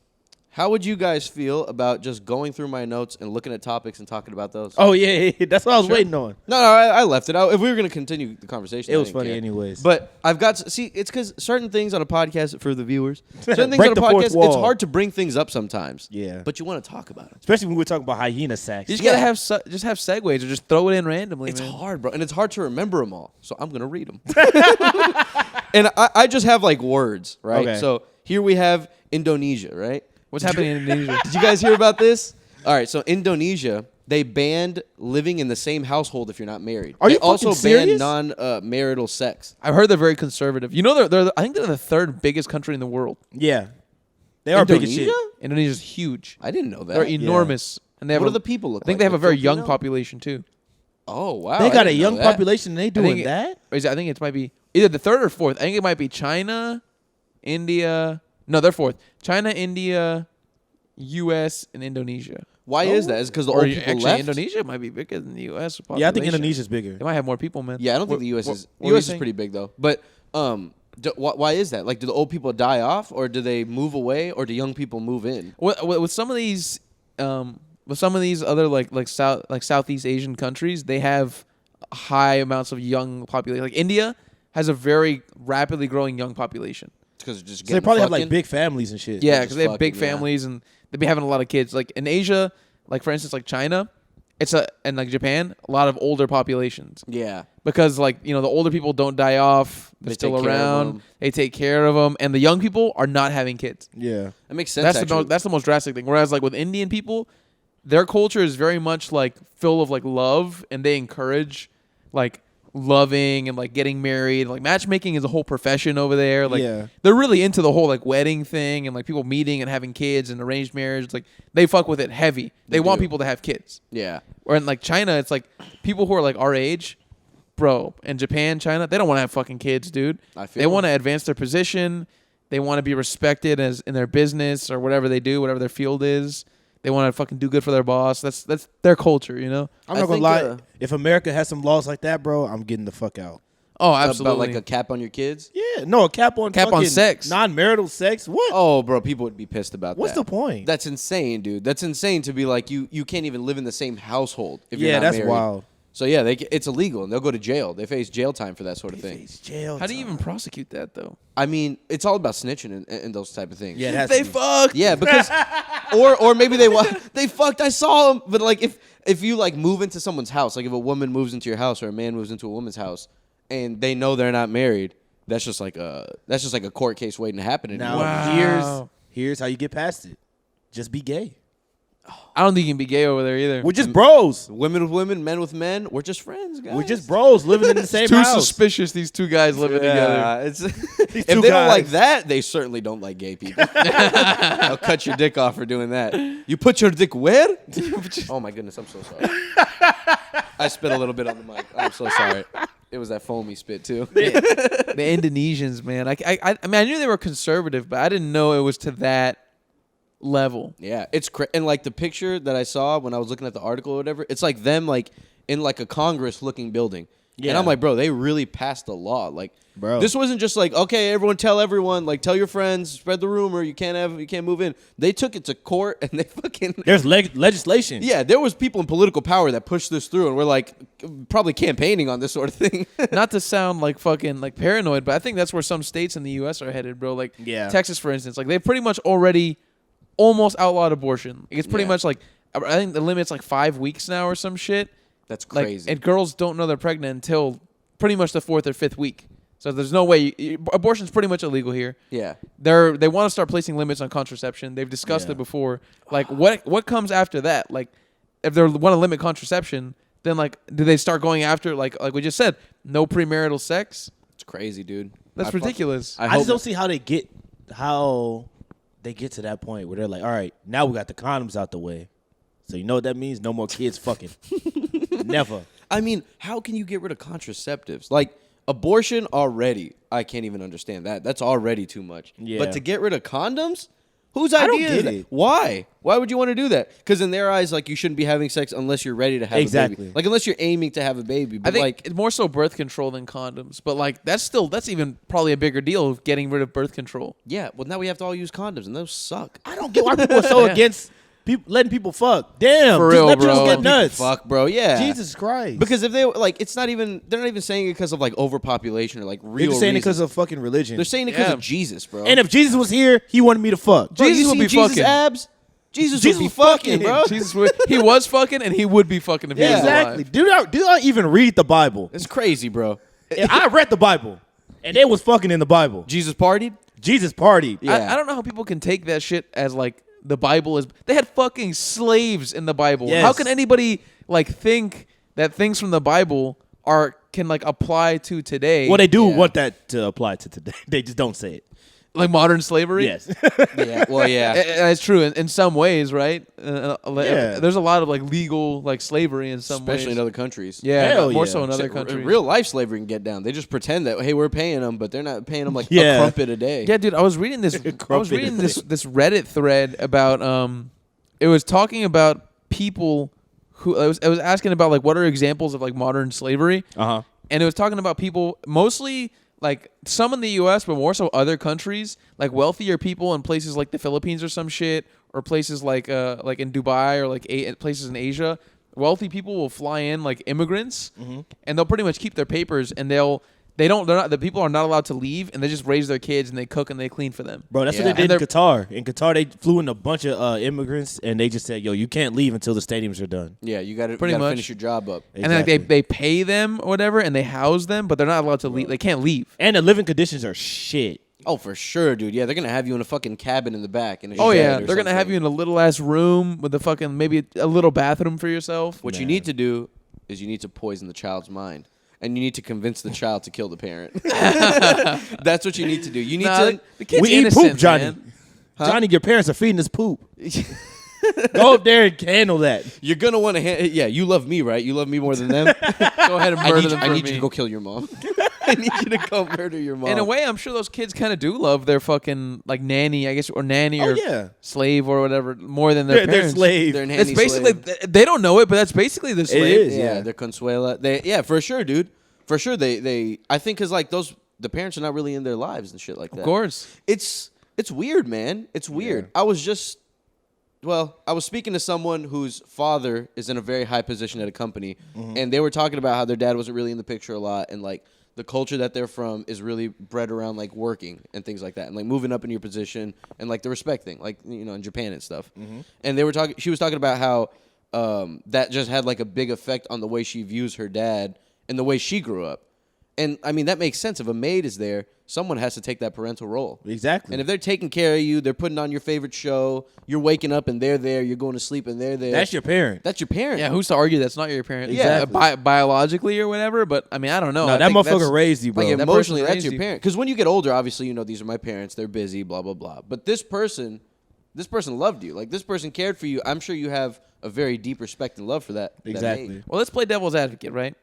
How would you guys feel about just going through my notes and looking at topics and talking about those? Oh yeah. That's what I was waiting on. No, I left it out. If we were going to continue the conversation, It I was didn't funny care. anyways. But I've got see, it's because certain things on a podcast for the viewers, certain things Break on a the fourth podcast, wall. it's hard to bring things up sometimes. Yeah. But you want to talk about them. Especially when we're talking about hyena sacks. You just gotta have just have segues or just throw it in randomly. It's man. hard, bro, and it's hard to remember them all. So I'm gonna read them. And I just have like words, right? Okay. So here we have Indonesia, right? What's happening in Indonesia? Did you guys hear about this? All right, so Indonesia, they banned living in the same household if you're not married. Are they you also fucking serious? banned non-marital sex. I've heard they're very conservative. You know, I think they're the third biggest country in the world. Yeah. They are big as shit. Indonesia? Indonesia's huge. I didn't know that. They're enormous, and they have What a- do the people look I think like? they have a Like very young Filipino? population too. Oh wow! They I got a didn't know young that. population and they I doing think that? I think it might be either the third or fourth. I think it might be China, India. No, they're fourth. China, India, U.S. and Indonesia. Why is that? Is it because the Or old people actually, left? Indonesia might be bigger than the U.S. Yeah, I think population. Indonesia's bigger. They might have more people, man. Yeah, I don't think the U.S. is. what were you U.S. is saying? pretty big though. But why is that? Like, do the old people die off, or do they move away, or do young people move in? With some of these, other like Southeast Asian countries, they have high amounts of young population. Like India has a very rapidly growing young population. It's because just So they probably have like big families and shit. Yeah, just because they have big fucking, yeah. families and they be having a lot of kids. Like in Asia, like for instance, like China, and like Japan, a lot of older populations. Yeah. Because like the older people don't die off, they're They still take care of around. them. They take care of them, and the young people are not having kids. Yeah. That makes sense. That's the most drastic thing. Whereas like with Indian people, their culture is very much like full of like love, and they encourage like loving and like getting married. Like matchmaking is a whole profession over there. Like Yeah. they're really into the whole like wedding thing and like people meeting and having kids and arranged marriage. Like they fuck with it heavy. They want do. people to have kids. Yeah. Or in like China, it's like people who are like our age, bro. In Japan, China, they don't want to have fucking kids, dude. I feel They want to advance their position. They want to be respected as in their business or whatever they do, whatever their field is. They want to fucking do good for their boss. That's their culture, you know. I'm I not gonna think, lie. If America has some laws like that, bro, I'm getting the fuck out. Oh, absolutely. About like a cap on your kids. Yeah, no, a cap on fucking sex. non-marital sex. What? Oh, bro, people would be pissed about What's that. the point? That's insane, dude. That's insane to be like you can't even live in the same household if you're Yeah, not that's married. wild. So yeah, it's illegal and they'll go to jail. They face jail time for that sort of thing. Jail. How do you time. even prosecute that though? I mean, it's all about snitching and those type of things. Yeah, it has They to be. fucked. Yeah, because or maybe they fucked. I saw them, but like if you like move into someone's house, like if a woman moves into your house or a man moves into a woman's house, and they know they're not married, that's just like a court case waiting to happen. Now Wow. here's how you get past it. Just be gay. I don't think you can be gay over there either. We're just bros. Women with women, men with men. We're just friends, guys. We're just bros living in the same Too house. suspicious. These two guys living together. Yeah, it's if they two don't like guys. that, they certainly don't like gay people. They'll cut your dick off for doing that. You put your dick where? Oh my goodness, I'm so sorry. I spit a little bit on the mic. I'm so sorry. It was that foamy spit too. The Indonesians, man. I mean, I knew they were conservative, but I didn't know it was to that level. Yeah, it's and like the picture that I saw when I was looking at the article or whatever, it's like them like in like a Congress looking building. Yeah. And I'm like, bro, they really passed the law. Like, Bro. this wasn't just like, okay, everyone, like tell your friends, spread the rumor, you can't move in. They took it to court and they fucking There's legislation. yeah, there was people in political power that pushed this through, and we're like probably campaigning on this sort of thing. Not to sound like fucking like paranoid, but I think that's where some states in the U.S. are headed, bro. Like Yeah. Texas, for instance. Like they've pretty much already almost outlawed abortion. Like, it's pretty Yeah. much like I think the limit's like 5 weeks now or some shit. That's Like, crazy. and girls don't know they're pregnant until pretty much the 4th or 5th week. So there's no way abortion's pretty much illegal here. yeah. They want to start placing limits on contraception. They've discussed Yeah. it before. Like what comes after that? Like if they want to limit contraception, then like do they start going after like we just said, no premarital sex? It's crazy, dude. That's ridiculous. I just don't see how they get to that point where they're like, all right, now we got the condoms out the way. So you know what that means? No more kids fucking. Never. I mean, how can you get rid of contraceptives? Like abortion already, I can't even understand that. That's already too much. Yeah. But to get rid of condoms? Whose I don't idea is get that? it. Why? Why would you want to do that? Because in their eyes, like you shouldn't be having sex unless you're ready to have a Exactly. baby. Like unless you're aiming to have a baby. But I think like it's more so birth control than condoms. But like that's even probably a bigger deal of getting rid of birth control. yeah, well now we have to all use condoms and those suck. I don't get why people are so Yeah. against people letting people fuck. Damn. For just real, let bro. people Let get people nuts. Fuck, bro. Yeah. Jesus Christ. Because if they like, they're not even saying it because of like overpopulation or like they're real. just saying it reasons. because of fucking religion. They're saying it because Yeah. of Jesus, bro. and if Jesus was here, he wanted me to fuck. Bro, Jesus you would seen be Jesus' fucking. abs. Jesus Jesus would be was fucking, fucking. bro. He was fucking and he would be fucking if he Yeah. was Exactly. alive. Do I even read the Bible? It's crazy, bro. I read the Bible, and they was fucking in the Bible. Jesus partied. Jesus partied. Yeah. I don't know how people can take that shit as like the Bible is. They had fucking slaves in the Bible. Yes. How can anybody like think that things from the Bible can like apply to today? Well, they do Yeah. want that to apply to today. They just don't say it. like modern slavery? Yes. Yeah. Well, yeah. It's true in some ways, right? Yeah. There's a lot of like legal like slavery in some Especially ways. in other countries. Yeah, Hell more yeah. so in other Shit, countries. real life slavery can get down. They just pretend that hey, we're paying them, but they're not paying them like Yeah. a crumpet a day. Yeah, dude, I was reading this. I was reading this Reddit thread about. It was talking about people who I was asking about like what are examples of like modern slavery, Uh-huh. and it was talking about people mostly like some in the U.S. but more so other countries, like wealthier people in places like the Philippines or some shit, or places like in Dubai or like places in Asia. Wealthy people will fly in like immigrants, and they'll pretty much keep their papers, and the people are not allowed to leave, and they just raise their kids and they cook and they clean for them. Bro, that's Yeah. what they And did in Qatar. In Qatar, they flew in a bunch of immigrants, and they just said, yo, you can't leave until the stadiums are done. Yeah, you got to Pretty much. finish your job up. And then Exactly. like, they pay them or whatever, and they house them, but they're not allowed to leave. They can't leave. And the living conditions are shit. Oh, for sure, dude. Yeah, they're gonna have you in a fucking cabin in the back. In a Oh shed yeah, or they're gonna have something. you in a little ass room with a fucking maybe a little bathroom for yourself. What you need to do is you need to poison the child's mind, and you need to convince the child to kill the parent. That's what you need to do. You need to. the kid's We eat innocent, poop, Johnny. man. Johnny, your parents are feeding us poop. Go up there and handle that. You're gonna want to. Yeah, you love me, right? You love me more than them. Go ahead and murder them I for need me. you to go kill your mom. I need you to go murder your mom. In a way, I'm sure those kids kind of do love their fucking like nanny, I guess, or nanny Oh, or yeah. slave or whatever more than their They're parents. slaves. They're It's nanny basically slave. they don't know it, but that's basically the slave. is. Yeah, Yeah. they're Consuela. Yeah, for sure, dude. For sure, they. I think because like the parents are not really in their lives and shit like that. Of course. It's weird, man. It's weird. I was speaking to someone whose father is in a very high position at a company, and they were talking about how their dad wasn't really in the picture a lot, and like the culture that they're from is really bred around like working and things like that, and like moving up in your position and like the respect thing, like in Japan and stuff. And they were talking. She was talking about how that just had like a big effect on the way she views her dad and the way she grew up. And I mean that makes sense. If a maid is there, someone has to take that parental role. Exactly. And if they're taking care of you, they're putting on your favorite show, you're waking up and they're there, you're going to sleep and they're there. That's your parent. That's your parent. Yeah, who's to argue that's not your parent? Yeah. Biologically or whatever. But I mean, I don't know. No, I that think that's- motherfucker raised you, bro. Like that emotionally, person that's raised your you. parent. Because when you get older, obviously, these are my parents. They're busy, blah, blah, blah. But this person loved you. Like, this person cared for you. I'm sure you have a very deep respect and love for that. Exactly. That maid. Well, let's play devil's advocate, right?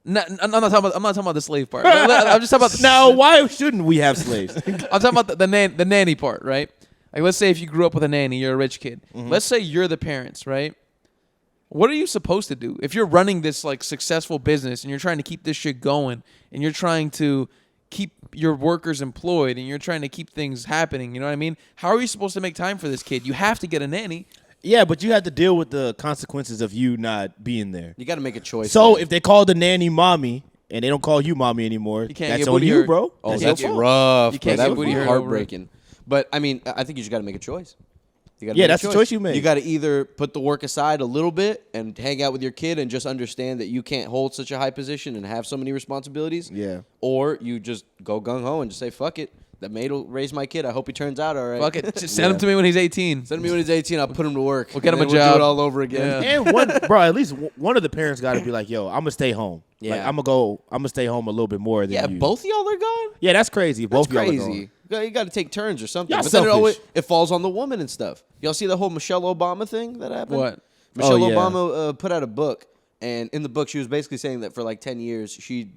I'm not talking about the slave part. I'm just talking about Now, why shouldn't we have slaves? I'm talking about the nanny part, right? Like, let's say if you grew up with a nanny, you're a rich kid. Let's say you're the parents, right? What are you supposed to do if you're running this like successful business and you're trying to keep this shit going and you're trying to keep your workers employed and you're trying to keep things happening? You know what I mean? How are you supposed to make time for this kid? You have to get a nanny. Yeah, but you have to deal with the consequences of you not being there. You got to make a choice. So man. if they call the nanny mommy and they don't call you mommy anymore, You can't that's get on booty you, hurt. bro. Oh, That's that's your fault. rough. You can't bro. get That would booty be hurt over it. heartbreaking. But I mean, I think you just got to make a choice. You gotta Yeah, make a that's the choice you make. You got to either put the work aside a little bit and hang out with your kid and just understand that you can't hold such a high position and have so many responsibilities. Yeah. Or you just go gung ho and just say, "Fuck it, that maid will raise my kid. I hope he turns out all right." Fuck it. Just send him to me when he's 18. Send me when he's 18. I'll put him to work. We'll get him And a then we'll job. do it all over again. Yeah. And one, bro, at least one of the parents got to be like, "Yo, I'm gonna stay home. Yeah. Like, I'm gonna stay home a little bit more than Yeah, you." both of y'all are gone. Yeah, that's crazy. Both That's y'all are crazy. gone. You got to take turns or something. Y'all But then selfish. it falls on the woman and stuff. Y'all see the whole Michelle Obama thing that happened? What? Michelle Oh, yeah. Obama put out a book, and in the book she was basically saying that for like 10 years she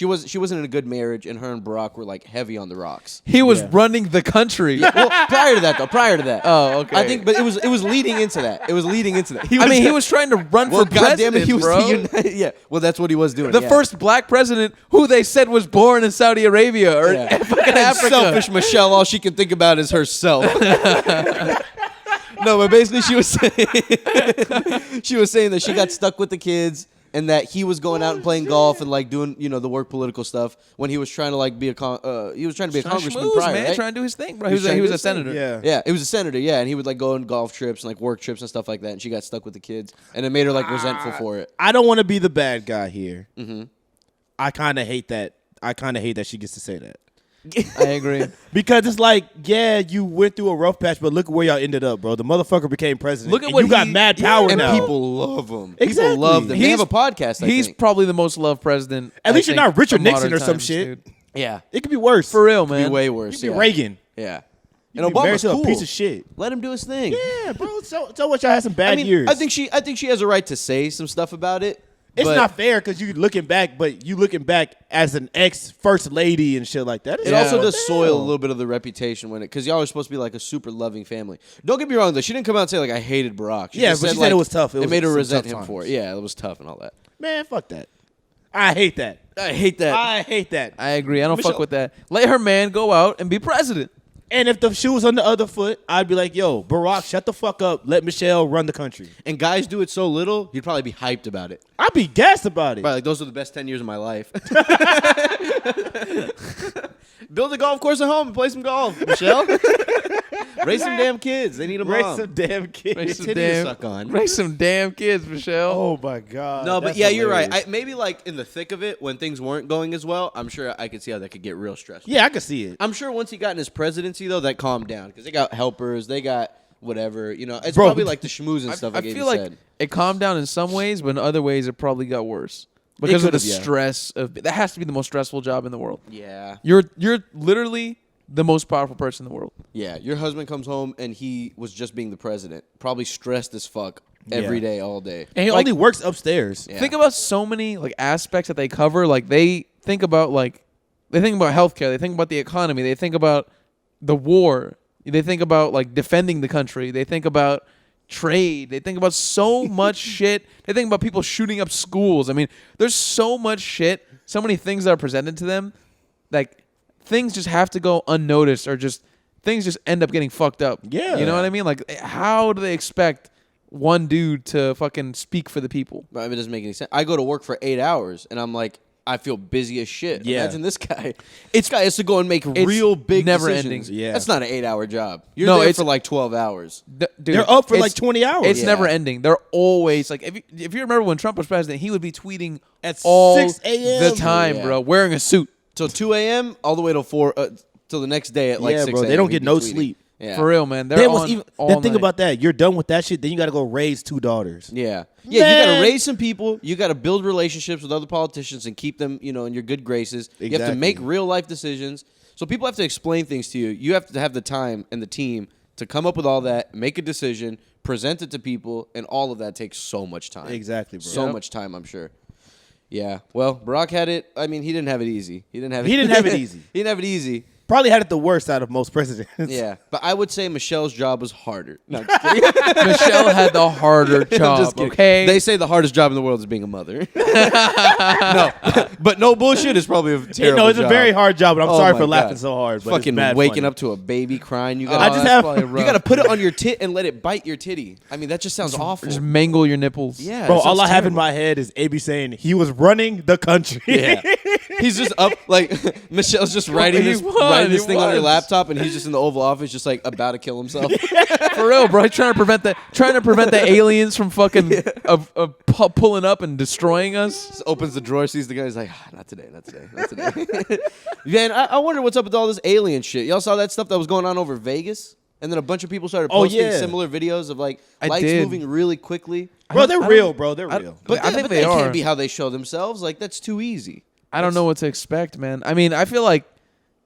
wasn't in a good marriage, and her and Barack were like heavy on the rocks. He was Yeah. running the country. Well, prior to that. Oh, okay. I think, but it was leading into that. He was trying to run well, for president, goddamn it, he was bro. the yeah. Well, that's what he was doing. The yeah. first black president who they said was born in Saudi Arabia or Yeah. fucking And Africa. selfish Michelle, all she can think about is herself. No, but basically she was saying that she got stuck with the kids and that he was going out and playing golf and like doing the work political stuff when he was trying to like be a congressman Schmooze, prior, man, right? trying to do his thing, bro. He He was trying was to a do his thing. senator. Yeah. Yeah, it was a senator, yeah, and he would like go on golf trips and like work trips and stuff like that, and she got stuck with the kids, and it made her like resentful for it. I don't want to be the bad guy here. Mm-hmm. I kind of hate that. She gets to say that. I agree. Because it's like, yeah, you went through a rough patch, but look at where y'all ended up, bro. The motherfucker became president. Look at and what you got he- mad yeah, power And now. people love him. Exactly. People love them. They have a podcast, I He's think. probably the most loved president. At I least you're think, not Richard of modern Nixon or some times, shit. dude. Yeah. It could be worse. For real, Be man. way You worse. could be Yeah. Reagan. Yeah. You And could be married Obama's to cool. a piece of shit. Let him do his thing. Yeah, bro. So what y'all had some bad years. I think she has a right to say some stuff about it. It's But- not fair because you looking back, but you looking back as an ex-first lady and shit like that. It also does soil a little bit of the reputation when because y'all are supposed to be like a super loving family. Don't get me wrong though. She didn't come out and say like I hated Barack. Yeah, just but she said like, it was tough. It It made her was some resent tough him for it. times. Yeah, it was tough and all that. Man, fuck that. I hate that. I hate that. I hate that. I agree. I don't Michelle- fuck with that. Let her man go out and be president. And if the shoe was on the other foot, I'd be like, yo, Barack, shut the fuck up. Let Michelle run the country. And guys do it so little, you'd probably be hyped about it. I'd be gassed about it. Probably like those are the best 10 years of my life. Build a golf course at home and play some golf, Michelle. Raise some damn kids. They need a Raise mom. some damn kids. Raise some titty to damn, suck on. raise some damn kids, Michelle. Oh, my God. No, but That's yeah, you're right. hilarious. Maybe like in the thick of it, when things weren't going as well, I'm sure I could see how that could get real stressful. Yeah, I could see it. I'm sure once he got in his presidency, though, that calmed down because they got helpers, they got whatever. You know, it's Bro, probably like the schmooze and stuff. I like Aiden feel like said. it calmed down in some ways, but in other ways it probably got worse because of the could've, yeah. stress of that. Has to be the most stressful job in the world. Yeah, You're literally the most powerful person in the world. yeah. Your husband comes home and he was just being the president, probably stressed as fuck every day, all day. And he Like- only works upstairs. Yeah. Think about so many like aspects that they cover. Like they think about healthcare. They think about the economy. They think about the war. They think about like defending the country. They think about trade. They think about so much shit. They think about people shooting up schools. I mean, there's so much shit, so many things that are presented to them. Like things just have to go unnoticed or just things just end up getting fucked up. Yeah. You know what I mean? Like how do they expect one dude to fucking speak for the people? I mean, it doesn't make any sense. I go to work for 8 hours and I'm like, I feel busy as shit. Yeah. Imagine this guy. This guy has to go and make It's real big never decisions. ending. Yeah. That's not an 8-hour job. You're No, there it's- for like 12 hours. Dude, They're up for it's- like 20 hours. It's Yeah. never ending. They're always like if you remember when Trump was president, he would be tweeting At all 6 a.m.. the time, Yeah. bro, wearing a suit. Till 2 a.m. all the way till 4 till the next day at like Yeah, 6 bro, a.m. they don't he'd get be no tweeting. sleep. Yeah. For real, man. They're Then on all then think night. about that. You're done with that shit. Then you got to go raise 2 daughters. Yeah. Yeah, you got Man. to raise some people. You got to build relationships with other politicians and keep them, in your good graces. You have to Exactly. make real life decisions. So people have to explain things to you. You have to have the time and the team to come up with all that, make a decision, present it to people, and all of that takes so much time. Exactly, bro. So Yep. much time, I'm sure. Yeah. Well, Barack had it. I mean, he didn't have it easy. He didn't have it He didn't have it easy. He didn't have it easy. Probably had it the worst out of most presidents. Yeah. But I would say Michelle's job was harder. No, I'm just kidding. Michelle had the harder I'm job. just kidding. Okay, They say the hardest job in the world is being a mother. No, but no bullshit is probably a terrible No, it's a job. very hard job, but I'm Oh sorry my for laughing God. so hard. But Fucking it's mad waking funny. up to a baby crying. You Oh, gotta, I just that's have- probably you rough. you gotta put it on your tit and let it bite your titty. I mean, that just sounds awful. just mangle your nipples. Yeah, Bro, that all I sounds have in terrible. my head is AB saying he was running the country. Yeah. He's just up, like, Michelle's just writing He this, was, writing this he thing on her was. laptop, and he's just in the Oval Office, just like about to kill himself. For real, bro. Trying to prevent the aliens from fucking pulling up and destroying us. Just opens the drawer, sees the guy, he's like, not today, not today, not today. Man, I wonder what's up with all this alien shit. Y'all saw that stuff that was going on over Vegas? And then a bunch of people started Oh, posting yeah. similar videos of, like, I lights did. moving really quickly. Bro, they're I real, don't- bro. They're I- real. But I think but they that are. can't be how they show themselves. Like, that's too easy. I don't know what to expect, man. I mean, I feel like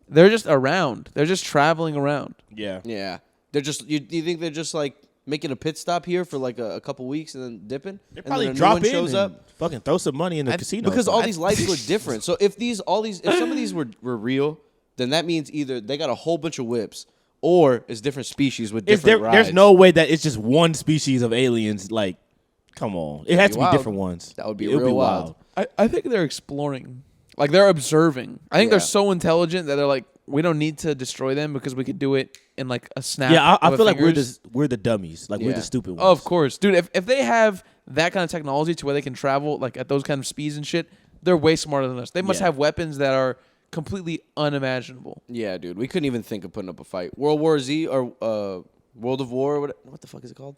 they're just around. They're just traveling around. Yeah. Yeah. They're just, you think they're just, like, making a pit stop here for, like, a couple weeks and then dipping? They And probably then a new drop one in shows and up? fucking throw some money in the casino. Because all these lights look different. So if some of these were real, then that means either they got a whole bunch of whips or it's different species with If different rides. there's no way that it's just one species of aliens. Like, come on, it has to be wild. different ones. That would be It would real wild. I think they're exploring. Like they're observing. I think Yeah. they're so intelligent that they're like, we don't need to destroy them because we could do it in like a snap. Yeah, I of feel a like we're fingers. the dummies. Like we're Yeah. the stupid ones. Oh, of course, dude. If they have that kind of technology to where they can travel like at those kind of speeds and shit, they're way smarter than us. They must Yeah. have weapons that are completely unimaginable. Yeah, dude. We couldn't even think of putting up a fight. World War Z or World of War. What the fuck is it called?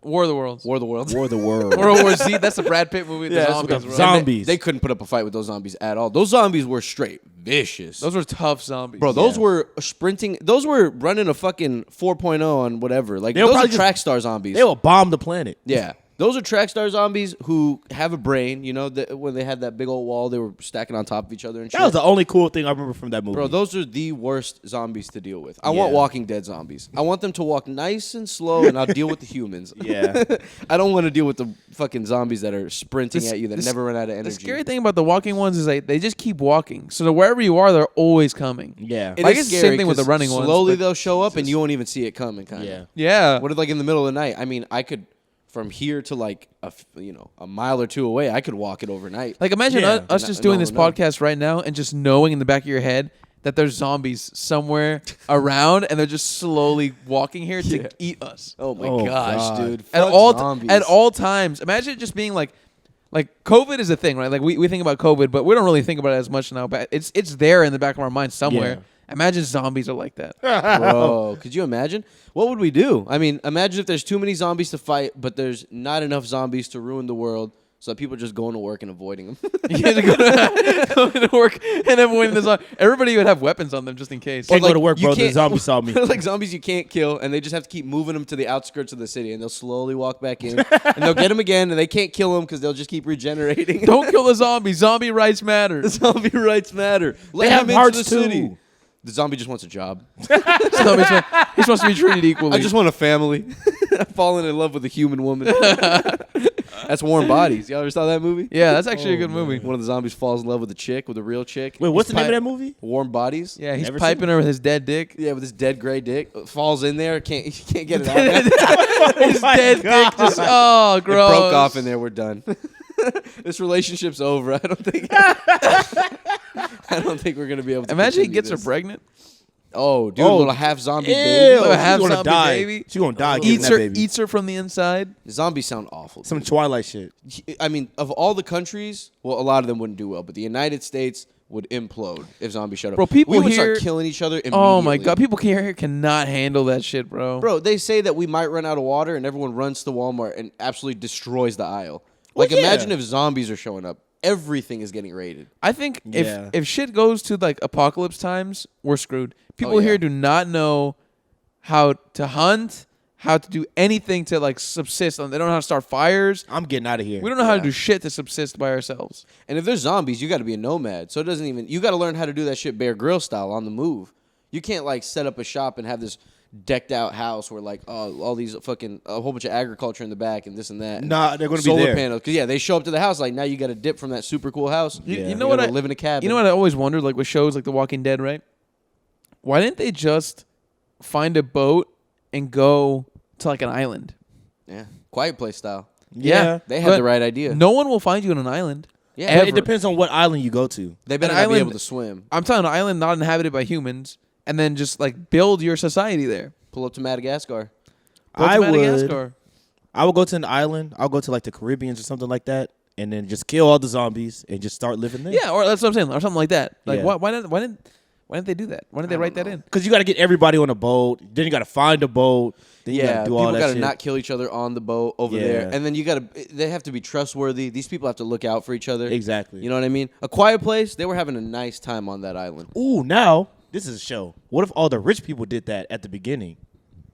War of the Worlds. War of the Worlds. War of the world. World War Z. That's a Brad Pitt movie. Yeah, The that's what zombies. the bro. zombies. They couldn't put up a fight with those zombies at all. Those zombies were straight vicious. Those were tough zombies. Bro, those Yeah. were sprinting. Those were running a fucking 4.0 on whatever. Like, They were those are probably just- track star zombies. They will bomb the planet. Yeah. Those are track star zombies who have a brain. You know, when they had that big old wall, they were stacking on top of each other and shit. That was the only cool thing I remember from that movie. Bro, those are the worst zombies to deal with. I want Walking Dead zombies. I want them to walk nice and slow, and I'll deal with the humans. Yeah. I don't want to deal with the fucking zombies that are sprinting at you that never run out of energy. The scary thing about the walking ones is like they just keep walking. So wherever you are, they're always coming. Yeah. It I is guess it's the scary same thing with the 'cause running ones. Slowly but- they'll show up, and you won't even see it coming, kind of. Yeah. Yeah. What if, like, in the middle of the night? I mean, I could, from here to, like, a mile or two away, I could walk it overnight. Like imagine Yeah. us just doing this podcast right now and just knowing in the back of your head that there's zombies somewhere around and they're just slowly walking here to eat us. Oh, my Oh, gosh, God. dude. At Fuck all zombies. at all times. Imagine it just being like COVID is a thing, right? Like we think about COVID, but we don't really think about it as much now. But it's there in the back of our mind somewhere. Imagine zombies are like that. Bro, could you imagine? What would we do? I mean, imagine if there's too many zombies to fight, but there's not enough zombies to ruin the world, so that people are just going to work and avoiding them. You had to go to work and avoiding the zombies. Everybody would have weapons on them just in case. Can't go to work, you bro. The can't- zombie saw me. Like zombies you can't kill, and they just have to keep moving them to the outskirts of the city, and they'll slowly walk back in, and they'll get them again, and they can't kill them because they'll just keep regenerating. Don't kill the zombie. Zombie rights matter. The zombie rights matter. Let They have him hearts into the city. too. The zombie just wants a job. Zombies he's supposed to be treated equally. I just want a family. I've fallen in love with a human woman. That's Warm Bodies. Y'all ever saw that movie? Yeah, that's actually a good movie. One of the zombies falls in love with a chick, with a real chick. Wait, what's He's the name of pi- that movie? Warm Bodies. Yeah, he's Never piping seen her with his dead dick. Yeah, with his dead gray dick. Falls in there. He can't get it out. His dead dick just It gross. broke off in there. We're done. This relationship's over. I don't think we're gonna be able to. Imagine he continue gets her this. pregnant. Oh, dude, Oh. a little half zombie Ew. baby. Little half She's gonna zombie die. baby. She's gonna die. Getting Eats that her, baby. eats her from the inside. Zombies sound awful. Some Twilight shit. I mean, of all the countries, well, a lot of them wouldn't do well, but the United States would implode if zombies showed up. Bro, people we would here- start killing each other immediately. Oh my god, people here cannot handle that shit, bro. Bro, they say that we might run out of water, and everyone runs to Walmart and absolutely destroys the aisle. Like, yeah. imagine if zombies are showing up. Everything is getting raided. I think Yeah. if shit goes to like apocalypse times, we're screwed. People yeah. here do not know how to hunt, how to do anything to like subsist. They don't know how to start fires. I'm getting out of here. We don't know how to Yeah. do shit to subsist by ourselves. And if there's zombies, you got to be a nomad. So it doesn't even. You got to learn how to do that shit Bear Grylls style on the move. You can't like set up a shop and have this decked out house where like all these fucking a whole bunch of agriculture in the back and this and that. And Nah, they're gonna be solar there. panels. Because yeah, they show up to the house like now you got to dip from that super cool house. You Yeah. know what? I live in a cabin. You know what I always wondered, like with shows like The Walking Dead, right? Why didn't they just find a boat and go to like an island? Yeah, Quiet Place style. Yeah. They had but the right idea. No one will find you on an island. Yeah, ever. It depends on what island you go to. they better an not be island- able to swim. I'm telling you, an island not inhabited by humans, and then just like build your society there. Pull up to Madagascar. Go to I Madagascar. would go to an island. I'll go to like the Caribbean or something like that, and then just kill all the zombies and just start living there. Yeah, or that's what I'm saying, or something like that. Like, Yeah. why didn't they do that? Why didn't they write that in? Because you got to get everybody on a boat. Then you got to find a boat. Then you Yeah, got to do people all that got to shit. not kill each other on the boat over Yeah. there, and then you got to. They have to be trustworthy. These people have to look out for each other. Exactly. You know what I mean? A Quiet Place. They were having a nice time on that island, Ooh, now this is a show. What if all the rich people did that at the beginning?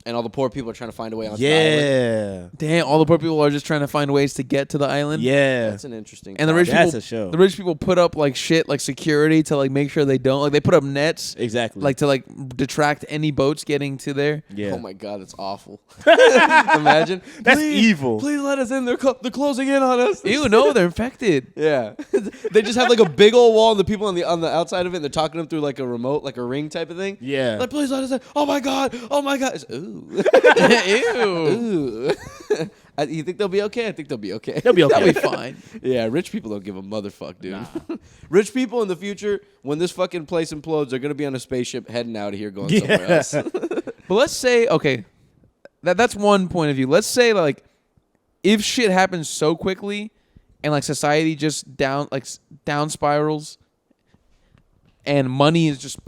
and all the poor people are trying to find a way onto the island. Yeah. Damn, all the poor people are just trying to find ways to get to the island. Yeah. That's an interesting. And the rich That's people, a show. the rich people put up like shit, like security to like make sure they don't. Like they put up nets, Exactly. like to like detract any boats getting to there. yeah. Oh my god, it's awful. Imagine. That's Please, evil. Please let us in. They're closing in on us. Ew, no, they're infected. Yeah, they just have like a big old wall, and the people on the outside of it, and they're talking to them through like a remote, like a ring type of thing. Yeah. Like, please let us in. Oh my god. Oh my god. It's, ooh. Ew, Ooh. You think they'll be okay? I think they'll be okay. They'll be okay. that'll be fine. Yeah, rich people don't give a motherfuck, dude. Rich people in the future, when this fucking place implodes, they're gonna be on a spaceship heading out of here, going somewhere Yeah. else. But let's say, okay, that's one point of view. Let's say like if shit happens so quickly and like society just down spirals and money is just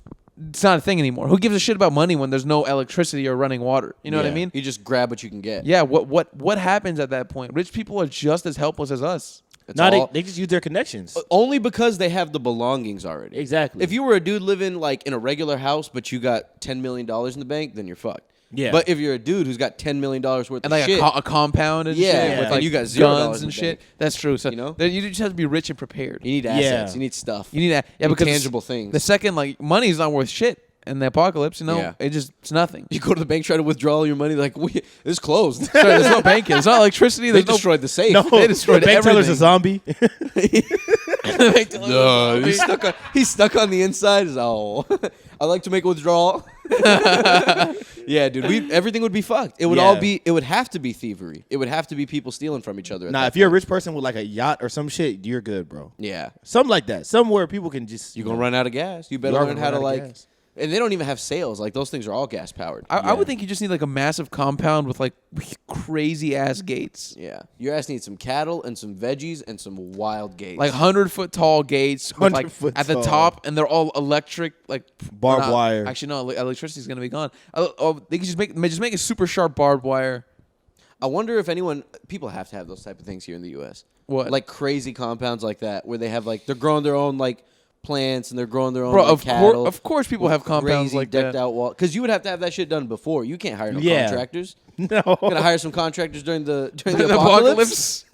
it's not a thing anymore. Who gives a shit about money when there's no electricity or running water? You know what I Yeah. mean? You just grab what you can get. Yeah, what happens at that point? Rich people are just as helpless as us. It's No, all- they just use their connections. only because they have the belongings already. Exactly. If you were a dude living like in a regular house, but you got $10 million in the bank, then you're fucked. Yeah. But if you're a dude who's got $10 million worth And of like shit, a compound and Yeah, shit. yeah. With And like you got $0 guns in and the shit. bank. That's true. So You know? you just have to be rich and prepared. you need Yeah. assets. You need stuff. You need that. Yeah, You need because tangible things. The second, like, money's not worth shit in the apocalypse, you know? Yeah. It's nothing. You go to the bank, try to withdraw all your money. Like, it's closed. Sorry, there's no bank here. There's not electricity. They There's no destroyed the safe. No, They destroyed the bank teller's a everything. zombie. bank teller. No, he's stuck on the inside. Oh, I like to make a withdrawal. Yeah, dude, everything would be fucked. It would all Yeah. be. It would have to be thievery. It would have to be people stealing from each other. at Nah, that if you're a point. rich person with like a yacht or some shit, you're good, bro. Yeah, Something like that. Somewhere people can just you're gonna run out of gas. You better You are learn gonna how to run out of like. gas. And they don't even have sails. Like those things are all gas powered. I would think you just need like a massive compound with like crazy ass gates. Yeah, your ass needs some cattle and some veggies and some wild gates. Like 100-foot tall gates with 100 like foot at the tall. top, and they're all electric, like Barbed not- wire. Actually, no, electricity's gonna be gone. They could just make a super sharp barbed wire. I wonder if people have to have those type of things here in the U.S. What? Like crazy compounds like that where they have like they're growing their own like plants and they're growing their own Bro, like, cattle. of course, people with have compounds crazy like decked that. out wall because you would have to have that shit done before. You can't hire no Yeah. contractors. No. Gonna hire some contractors during the The apocalypse.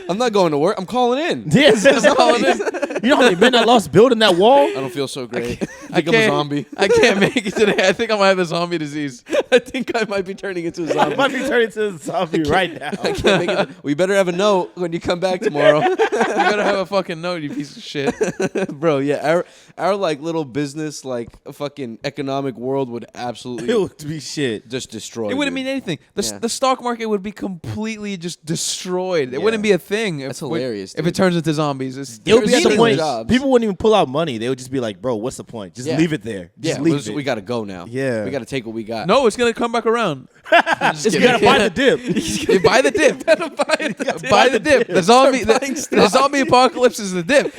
I'm not going to work. I'm calling in. Yes, calling you know how many men I lost building that wall? I don't feel so great. I I think I'm a zombie. I can't make it today. I think I might have the zombie disease. I think I might be turning into a zombie. I might be turning to a zombie right now. I can't make it. We better have a note when you come back tomorrow. You better have a fucking note, you piece of shit. Bro, yeah, our like little business, like fucking economic world would absolutely It would be shit. just destroy. It wouldn't dude. mean anything. Yeah. The stock market would be completely just destroyed. It Yeah. wouldn't be a thing. That's hilarious, If dude. it turns into zombies, it's It would be at the meaningless point jobs. people wouldn't even pull out money. They would just be like, "Bro, what's the point? Just Yeah. leave it there. Just Yeah, leave it." we got to go now. Yeah. we got to take what we got. no, it's gonna come back around. You gotta buy the dip. You buy the dip. Buy the dip. The zombie apocalypse is the dip.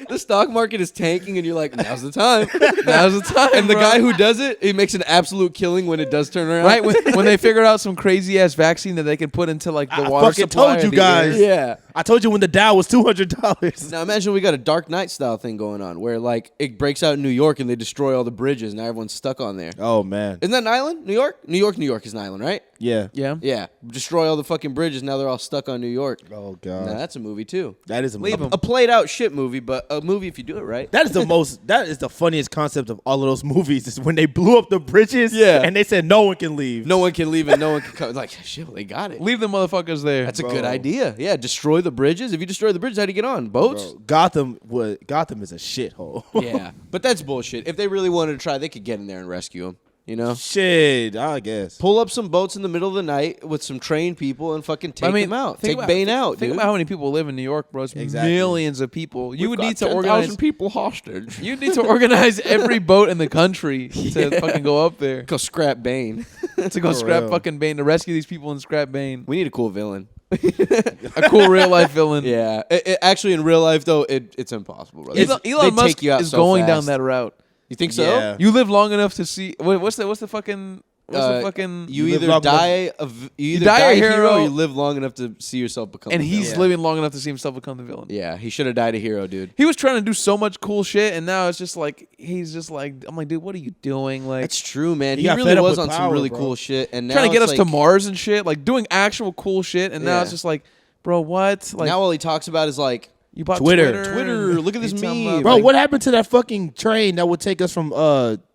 the stock market is tanking, and you're like, now's the time. Now's the time. And the bro. guy who does it, he makes an absolute killing when it does turn around. right when they figure out some crazy ass vaccine that they can put into like the I water fucking supply. told you of the guys. air. Yeah. I told you when the Dow was $200. Now imagine we got a Dark Knight style thing going on where like it breaks out in New York and they destroy all the bridges. Now everyone's stuck on there. Oh man. Isn't that an island? New York? New York is an island, right? Yeah. Yeah. Yeah. Destroy all the fucking bridges. Now they're all stuck on New York. Oh god. Now that's a movie too. That is a Leave 'em. A played out shit movie, but a movie if you do it right. That is the most. That is the funniest concept of all of those movies. Is when they blew up the bridges. Yeah. And they said no one can leave. No one can leave and no one can come. Like, shit, well, they got it. Leave the motherfuckers there. That's a Bro. good idea. Yeah, destroy the bridges. If you destroy the bridges, how do you get on? Boats? Bro, Gotham is a shithole. Yeah. But that's bullshit. If they really wanted to try, they could get in there and rescue them. You know? Shit, I guess. Pull up some boats in the middle of the night with some trained people and fucking take them out. Take Bane out, Think dude. about how many people live in New York, bro. It's Exactly. millions of people. You would We've need got to organize 10,000 people hostage. You need to organize every boat in the country to fucking go up there. Go scrap Bane. To go For scrap real. fucking Bane, to rescue these people and scrap Bane. We need a cool villain. A cool real life villain. Yeah. Actually, in real life, though, it's impossible. Brother. Elon They Musk take you out is so going fast. down that route. You think so? Yeah. You live long enough to see. What's the fucking? You live either long die a hero or you live long enough to see yourself become. And the he's villain. living long enough to see himself become the villain. Yeah, he should have died a hero, dude. He was trying to do so much cool shit, and now it's just like he's just like, I'm like, dude, what are you doing? Like, That's true, man. He He got really fed up was with on some power, really bro. cool shit, and now trying to get it's us to like- Mars and shit, like doing actual cool shit, and now Yeah. it's just like, bro, what? Like, now all he talks about is like you bought Twitter. Twitter, and look at this you talking meme. about, Bro, like, what happened to that fucking train that would take us from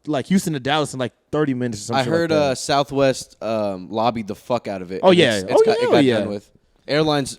like Houston to Dallas in like 30 minutes or something? I heard Southwest lobbied the fuck out of it. Oh, and yeah. it Oh, got yeah. done with. Airlines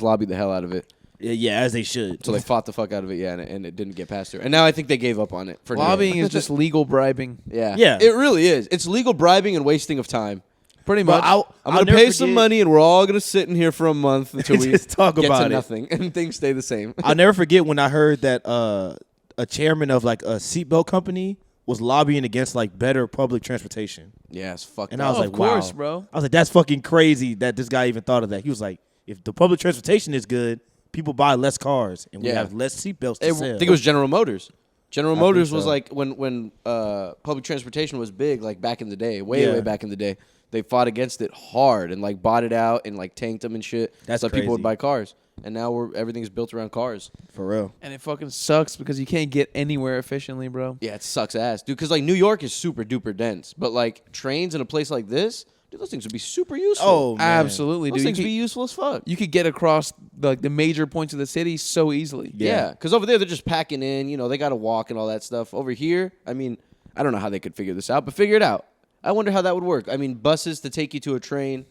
lobbied the hell out of it, Yeah, as they should. so they fought the fuck out of it. Yeah, and it didn't get past her. And now I think they gave up on it for now. lobbying is just legal bribing, Yeah, Yeah. it really is. It's legal bribing and wasting of time. pretty But much. I'm I'll gonna never pay some forget- money, and we're all gonna sit in here for a month until we Just talk get about to it. nothing, and things stay the same. I'll never forget when I heard that a chairman of like a seatbelt company was lobbying against like better public transportation. Yeah, it's fucked And up. I was Oh, like, of course, wow. bro. I was like, that's fucking crazy that this guy even thought of that. He was like, if the public transportation is good, people buy less cars and we Yeah. have less seatbelts to I sell. think it was General Motors. General think Motors was so. like when public transportation was big, like back in the day, way Yeah. back in the day. They fought against it hard and like bought it out and like tanked them and shit. That's so that people would crazy. buy cars. and now everything's built around cars. For real. And it fucking sucks because you can't get anywhere efficiently, bro. Yeah, it sucks ass, dude. Because like New York is super duper dense, but like trains in a place like this, dude, those things would be super useful. Oh, man. Absolutely, those dude. things would be useful as fuck. You could get across the major points of the city so easily. Yeah, because over there they're just packing in. You know, they got to walk and all that stuff. Over here, I mean, I don't know how they could figure this out, but figure it out. I wonder how that would work. I mean, buses to take you to a train,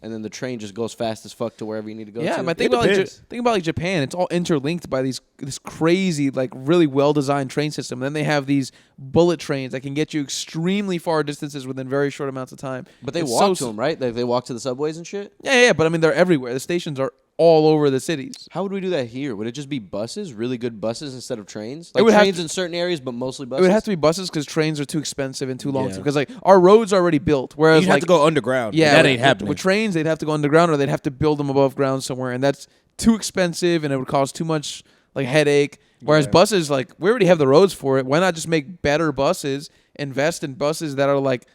and then the train just goes fast as fuck to wherever you need to go. Yeah, to. but think about like Japan. It's all interlinked by this crazy, like really well designed train system. Then they have these bullet trains that can get you extremely far distances within very short amounts of time. But they It's walk so to them, right? They walk to the subways and shit. Yeah. But I mean, they're everywhere. The stations are all over the cities. How would we do that here? Would it just be buses, really good buses instead of trains? It Like would have trains to- in certain areas, but mostly It buses? would have to be buses because trains are too expensive and too long. Yeah. Because like our roads are already built, whereas You like have to go underground. yeah, that with- ain't happening. With trains, they'd have to go underground or they'd have to build them above ground somewhere, and that's too expensive and it would cause too much like headache. Whereas Yeah. buses, like we already have the roads for it. Why not just make better buses? Invest in buses that are like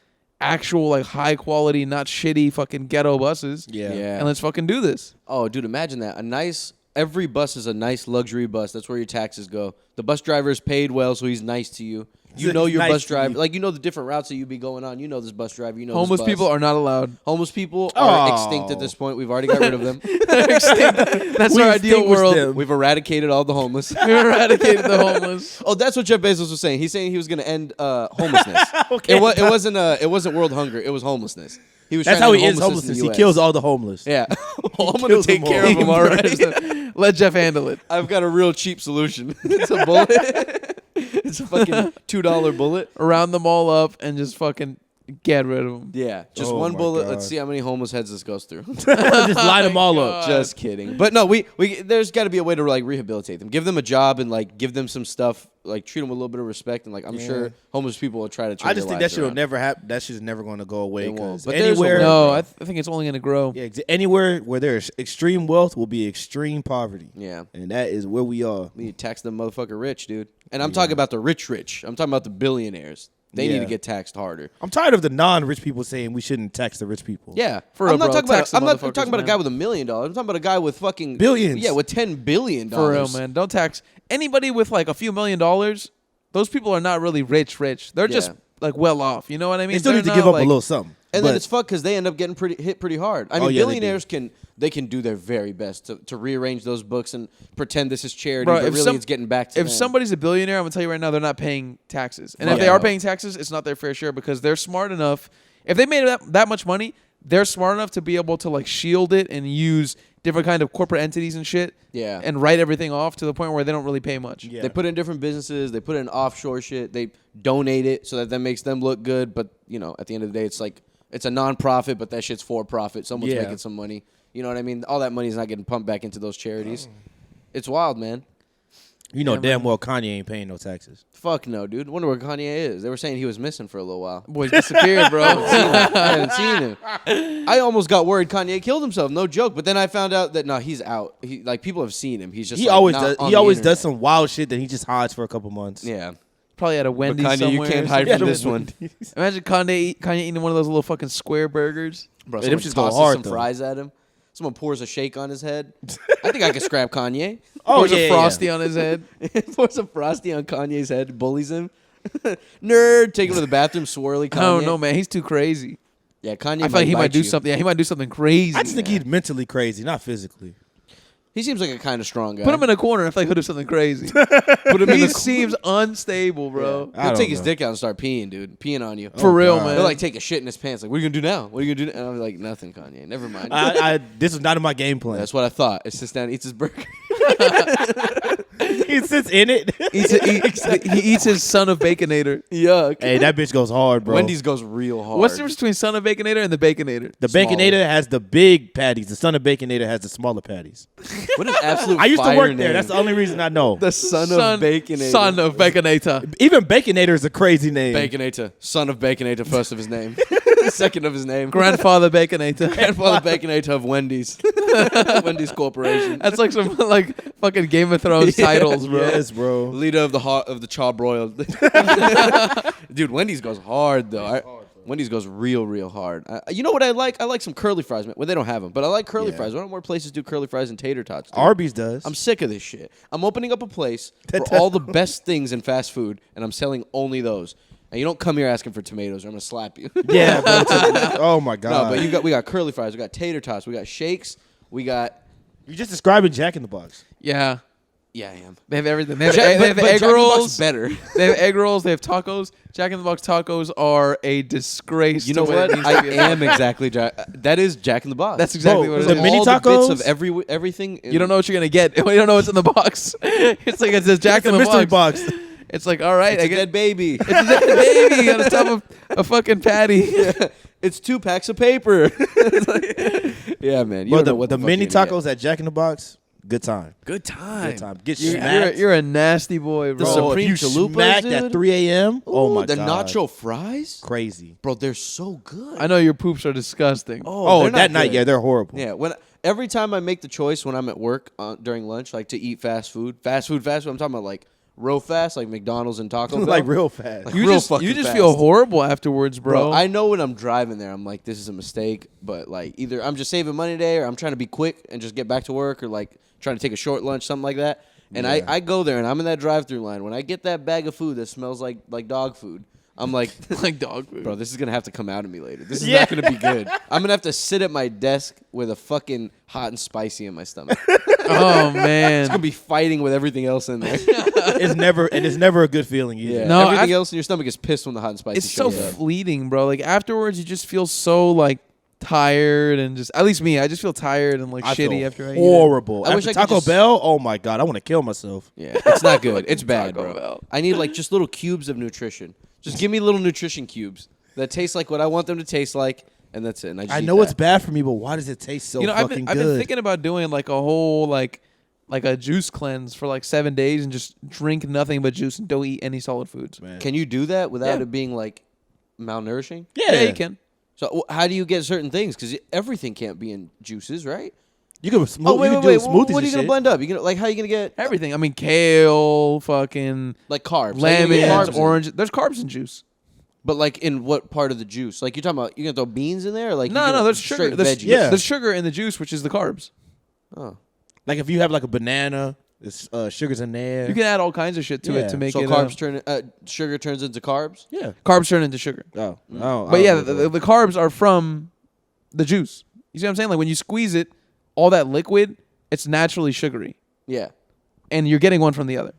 actual like high quality, not shitty fucking ghetto buses. Yeah. And let's fucking do this. Oh, dude, imagine that. Every bus is a nice luxury bus. That's where your taxes go. The bus driver is paid well, so he's nice to you. You know your Nice bus to driver. you. Like, you know the different routes that you be going on. You know this bus driver. You know Homeless this bus. people are not allowed. Homeless people are Oh. extinct at this point. We've already got rid of them. That's We our ideal extinguished world. them. We've eradicated all the homeless. We eradicated the homeless. Oh, that's what Jeff Bezos was saying. He's saying he was going to end homelessness. Okay. It wasn't world hunger. It was homelessness. He was That's trying how to he end ends homelessness homelessness. in He the US. kills all the homeless. Yeah. I'm going to kills take them care all. of them already. Let Jeff handle it. I've got a real cheap solution. It's a bullet. It's a fucking $2 bullet. Round them all up and just fucking get rid of them. Yeah, just Oh one my bullet. God. Let's see how many homeless heads this goes through. Just line them all up. Just kidding. But no, we there's got to be a way to like rehabilitate them, give them a job, and like give them some stuff, like treat them with a little bit of respect, and like I'm sure homeless people will try to. Turn I just their think that lives shit will around. never happen. That shit's never going to go away. It won't. Because But there's a anywhere, way. No, I think it's only going to grow. yeah, anywhere where there's extreme wealth will be extreme poverty. Yeah, And that is where we are. we need to tax them motherfucker rich, dude. And I'm talking about the rich. I'm talking about the billionaires. They need Yeah. to get taxed harder. I'm tired of the non-rich people saying we shouldn't tax the rich people. Yeah, For I'm real, not bro. talking about. Tax the I'm not motherfuckers, talking about a man. guy with $1 million. I'm talking about a guy with fucking Billions. Yeah, with $10 billion. For real, man. Don't tax anybody with like a few $1 million. Those people are not really rich. They're just Yeah. like well off. You know what I mean? They still They're need to not, give up like, a little something. And But then it's fucked because they end up getting hit pretty hard. I mean, Oh, yeah, they billionaires can do their very best to rearrange those books and pretend this is charity, Bro, but really it's getting back to If them. somebody's a billionaire, I'm gonna tell you right now, they're not paying taxes. And if Fuck they are no. paying taxes, it's not their fair share because they're smart enough. If they made that much money, they're smart enough to be able to like shield it and use different kind of corporate entities and shit. Yeah. And write everything off to the point where they don't really pay much. Yeah. They put in different businesses, they put in offshore shit, they donate it so that makes them look good. But you know, at the end of the day, it's like it's a non-profit, but that shit's for profit. Someone's Yeah. making some money. You know what I mean? All that money's not getting pumped back into those charities. It's wild, man. you know Yeah, damn man. well Kanye ain't paying no taxes. Fuck no, dude. Wonder where Kanye is. They were saying he was missing for a little while. Boys disappeared, bro. I haven't seen him. I almost got worried Kanye killed himself. No joke. But then I found out that no, he's out. Like people have seen him. He's just He like, always not does. on He the always internet. does some wild shit that he just hides for a couple months. Yeah. Probably at a But Wendy's Kanye, you somewhere. can't or hide something. from this one. Imagine Kanye eating one of those little fucking square burgers. Bro, Hey, them someone shits go tosses hard, some though. fries at him. Someone pours a shake on his head. I think I could scrap Kanye. Oh Pours yeah, a frosty on his head. Pours a frosty on Kanye's head, bullies him. Nerd, take him to the bathroom, swirly Kanye. I don't know, man. He's too crazy. Yeah, Kanye. I feel like he might bite do you. something. Yeah, he might do something crazy. I just think he's mentally crazy, not physically. He seems like a kind of strong guy. Put him in a corner. I feel like he'll do something crazy. Put him in He the seems unstable, bro. I He'll don't take his know. dick out and start peeing, dude. Peeing on you. For real, God. man. He'll like take a shit in his pants. Like, what are you gonna do now? What are you gonna do? And I'm like, nothing, Kanye. Never mind. This was not in my game plan. That's what I thought. It sits down, and eats his burger. He sits in it. He eats his son of Baconator. Yuck. Hey, that bitch goes hard, bro. Wendy's goes real hard. What's the difference between son of Baconator and the Baconator? The Smaller. Baconator has the big patties. The son of Baconator has the smaller patties. What an absolute I used to fire work name. there. That's the only reason I know. the son of Baconator. Son of Baconator. Even Baconator is a crazy name. Baconator. Son of Baconator, first of his name. Second of his name. Grandfather Baconator. Grandfather Baconator of Wendy's. Wendy's Corporation. That's like some like fucking Game of Thrones titles, bro. Yes, bro. Leader of the charbroiled. Dude, Wendy's goes hard though. Wendy's goes real hard. You know what I like? I like some curly fries. Well, they don't have them, but I like curly Yeah. fries. Why don't more places do curly fries and tater tots? Dude? Arby's does. I'm sick of this shit. I'm opening up a place for all the best things in fast food, and I'm selling only those. And you don't come here asking for tomatoes, or I'm gonna slap you. Yeah, bro. Oh my god. No, but we got curly fries, we got tater tots, we got shakes, we got. You just describing Jack in the Box. Yeah. Yeah, I am. They have everything. They have, Jack, they have but egg Jack in the Box rolls. is better. They have egg rolls. They have tacos. Jack in the Box tacos are a disgrace. You know to what? it needs I to be. am exactly Jack. That is Jack in the Box. That's exactly Bro, what it the is. mini all the bits tacos? of everything. You don't know what you're gonna get. You don't know what's in the box. It's like it says Jack It's in a the mystery box. box. It's like, all right, It's I a get dead baby. it's a dead baby on the top of a fucking patty. It's 2 packs of paper. Yeah, man. You Bro, don't know what the fuck mini you're gonna get. tacos at Jack in the Box, good time. Good time. Good time. Get You're, smacked. you're a nasty boy, The bro. Supreme if you chalupas, smacked dude. at 3 a.m. Oh Ooh, my the god. nacho fries, Crazy. bro. They're so good. I know your poops are disgusting. Oh, they're not that night, good. yeah, they're horrible. Yeah, every time I make the choice when I'm at work during lunch, like to eat fast food. I'm talking about like real fast, like McDonald's and Taco Bell. Like real fast. Like, you real just fucking feel fast. horrible afterwards, bro. I know when I'm driving there, I'm like, this is a mistake. But like, either I'm just saving money today, or I'm trying to be quick and just get back to work, or like trying to take a short lunch, something like that. And Yeah. I go there and I'm in that drive-through line. When I get that bag of food that smells like dog food, I'm like, like dog food. bro, this is gonna have to come out of me later. This is Yeah. not gonna be good. I'm gonna have to sit at my desk with a fucking hot and spicy in my stomach. Oh man. It's gonna be fighting with everything else in there. It's never a good feeling either. Yeah. No, everything I- else in your stomach is pissed when the hot and spicy It's so shows up. fleeting, bro. Like afterwards, you just feel so like tired and just. At least me, I just feel tired and like I shitty feel after I eat. horrible. I wish After I could Taco just- Bell, oh my god, I want to kill myself. Yeah, it's not good. It's bad, Taco bro. Bell. I need like just little cubes of nutrition. Just give me little nutrition cubes that taste like what I want them to taste like, and that's it. And I, just I eat know that. it's bad for me, but why does it taste so You know, fucking I've good? been thinking about doing like a whole like a juice cleanse for like 7 days and just drink nothing but juice and don't eat any solid foods. Man. Can you do that without Yeah. it being like malnourishing? Yeah, you can. So how do you get certain things? Because everything can't be in juices, right? You can Oh smoke. wait, you wait, can wait. do smoothies What are and you gonna shit. blend up? You gonna like how you gonna get Everything. I mean, kale, fucking like carbs? How you gonna get lemons, carbs in? orange. There's carbs in juice. But like in what part of the juice? Like you're talking about, you gonna throw beans in there? Or like No, you gonna there's straight sugar. There's, veggies? Yeah. there's sugar in the juice, which is the carbs. Oh. Like if you have like a banana, there's sugars in there. You can add all kinds of shit to Yeah. it to make So it. carbs sugar turns into carbs. yeah. carbs turn into sugar. Oh, oh. But yeah, the carbs are from the juice. You see what I'm saying? Like when you squeeze it, all that liquid, it's naturally sugary, Yeah. and you're getting one from the other.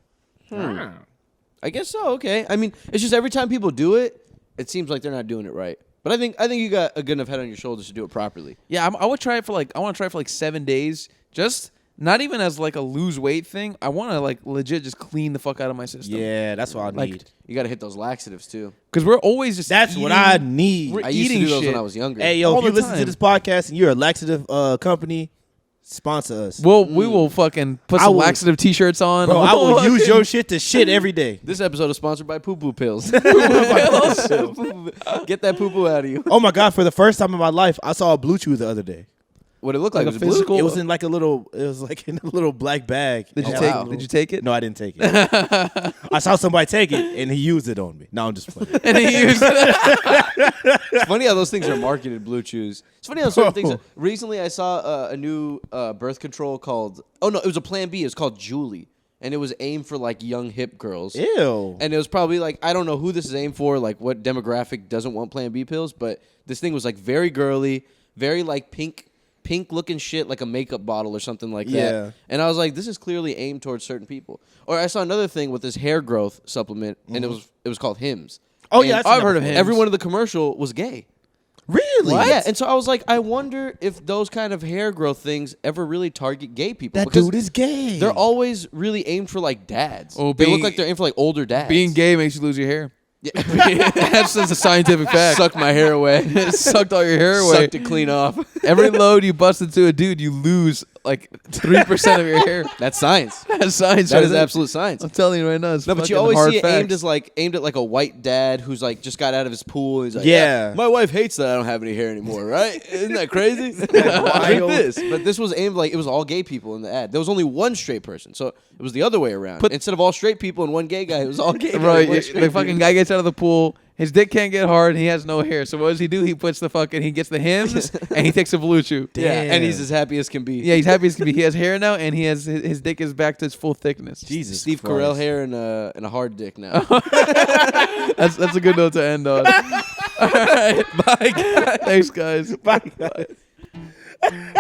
I guess so. Okay. I mean, it's just every time people do it, it seems like they're not doing it right. But I think you got a good enough head on your shoulders to do it properly. Yeah, I would try it for like I want to try it for like 7 days. Just not even as like a lose weight thing. I want to like legit just clean the fuck out of my system. Yeah, that's what I Like, need. You got to hit those laxatives too. because we're always just. That's what eating- I need. We're I used to eating do those shit. when I was younger. Hey, yo, all if you the listen to time. this podcast and you're a laxative company, sponsor us. We will fucking put I some will- laxative t-shirts on. Bro, I will use your shit to shit every day. This episode is sponsored by Poo Poo Pills. Get that poo poo out of you. Oh my god! For the first time in my life, I saw a blue chew the other day. What it looked like, Like a was it blue? physical- It was in like a little. It was like in a little black bag. Did you Oh, take? wow. Did you take it? No, I didn't take it. I saw somebody take it and he used it on me. No, I'm just playing. And he used it. It's funny how those things are marketed, blue chews. It's funny how certain things. Recently, I saw a new birth control called. Oh no, it was a Plan B. It was called Julie, and it was aimed for like young hip girls. Ew. And it was probably like, I don't know who this is aimed for, like what demographic doesn't want Plan B pills, but this thing was like very girly, very like pink looking shit, like a makeup bottle or something like that. Yeah. And I was like, this is clearly aimed towards certain people. Or I saw another thing with this hair growth supplement, and it was called Hims. Oh, And yeah, I've seen I've that heard of before. Hims. Everyone in the commercial was gay. Really? Yeah, and so I was like, I wonder if those kind of hair growth things ever really target gay people. That because dude is gay. they're always really aimed for like dads. Oh, they being- look like they're aimed for like older dads. Being gay makes you lose your hair. Yeah. That's a scientific fact. Sucked my hair away. It sucked all your hair away. Sucked it clean off. Every load you bust into a dude, you lose like 3% of your hair. That's science. That's science. That right is there. absolute science. I'm telling you right now. It's No, but you fucking always hard see it facts. aimed at like a white dad who's like just got out of his pool. And he's like, Yeah. my wife hates that I don't have any hair anymore, right? Isn't that crazy? Drink wild. this. But this was aimed like it was all gay people in the ad. There was only one straight person, so it was the other way around. Instead of all straight people and one gay guy, it was all gay. people and Right, one the straight fucking dude. guy gets out of the pool, His dick can't get hard, and he has no hair. So what does he do? He puts he gets the Hims, and he takes a blue chew. Yeah, and Damn. he's as happy as can be. Yeah, he's happy as can be. He has hair now, and he has his dick is back to its full thickness. Jesus, Steve Christ. Carell hair and a hard dick now. That's a good note to end on. All right, bye, guys. Thanks, guys. Bye, guys.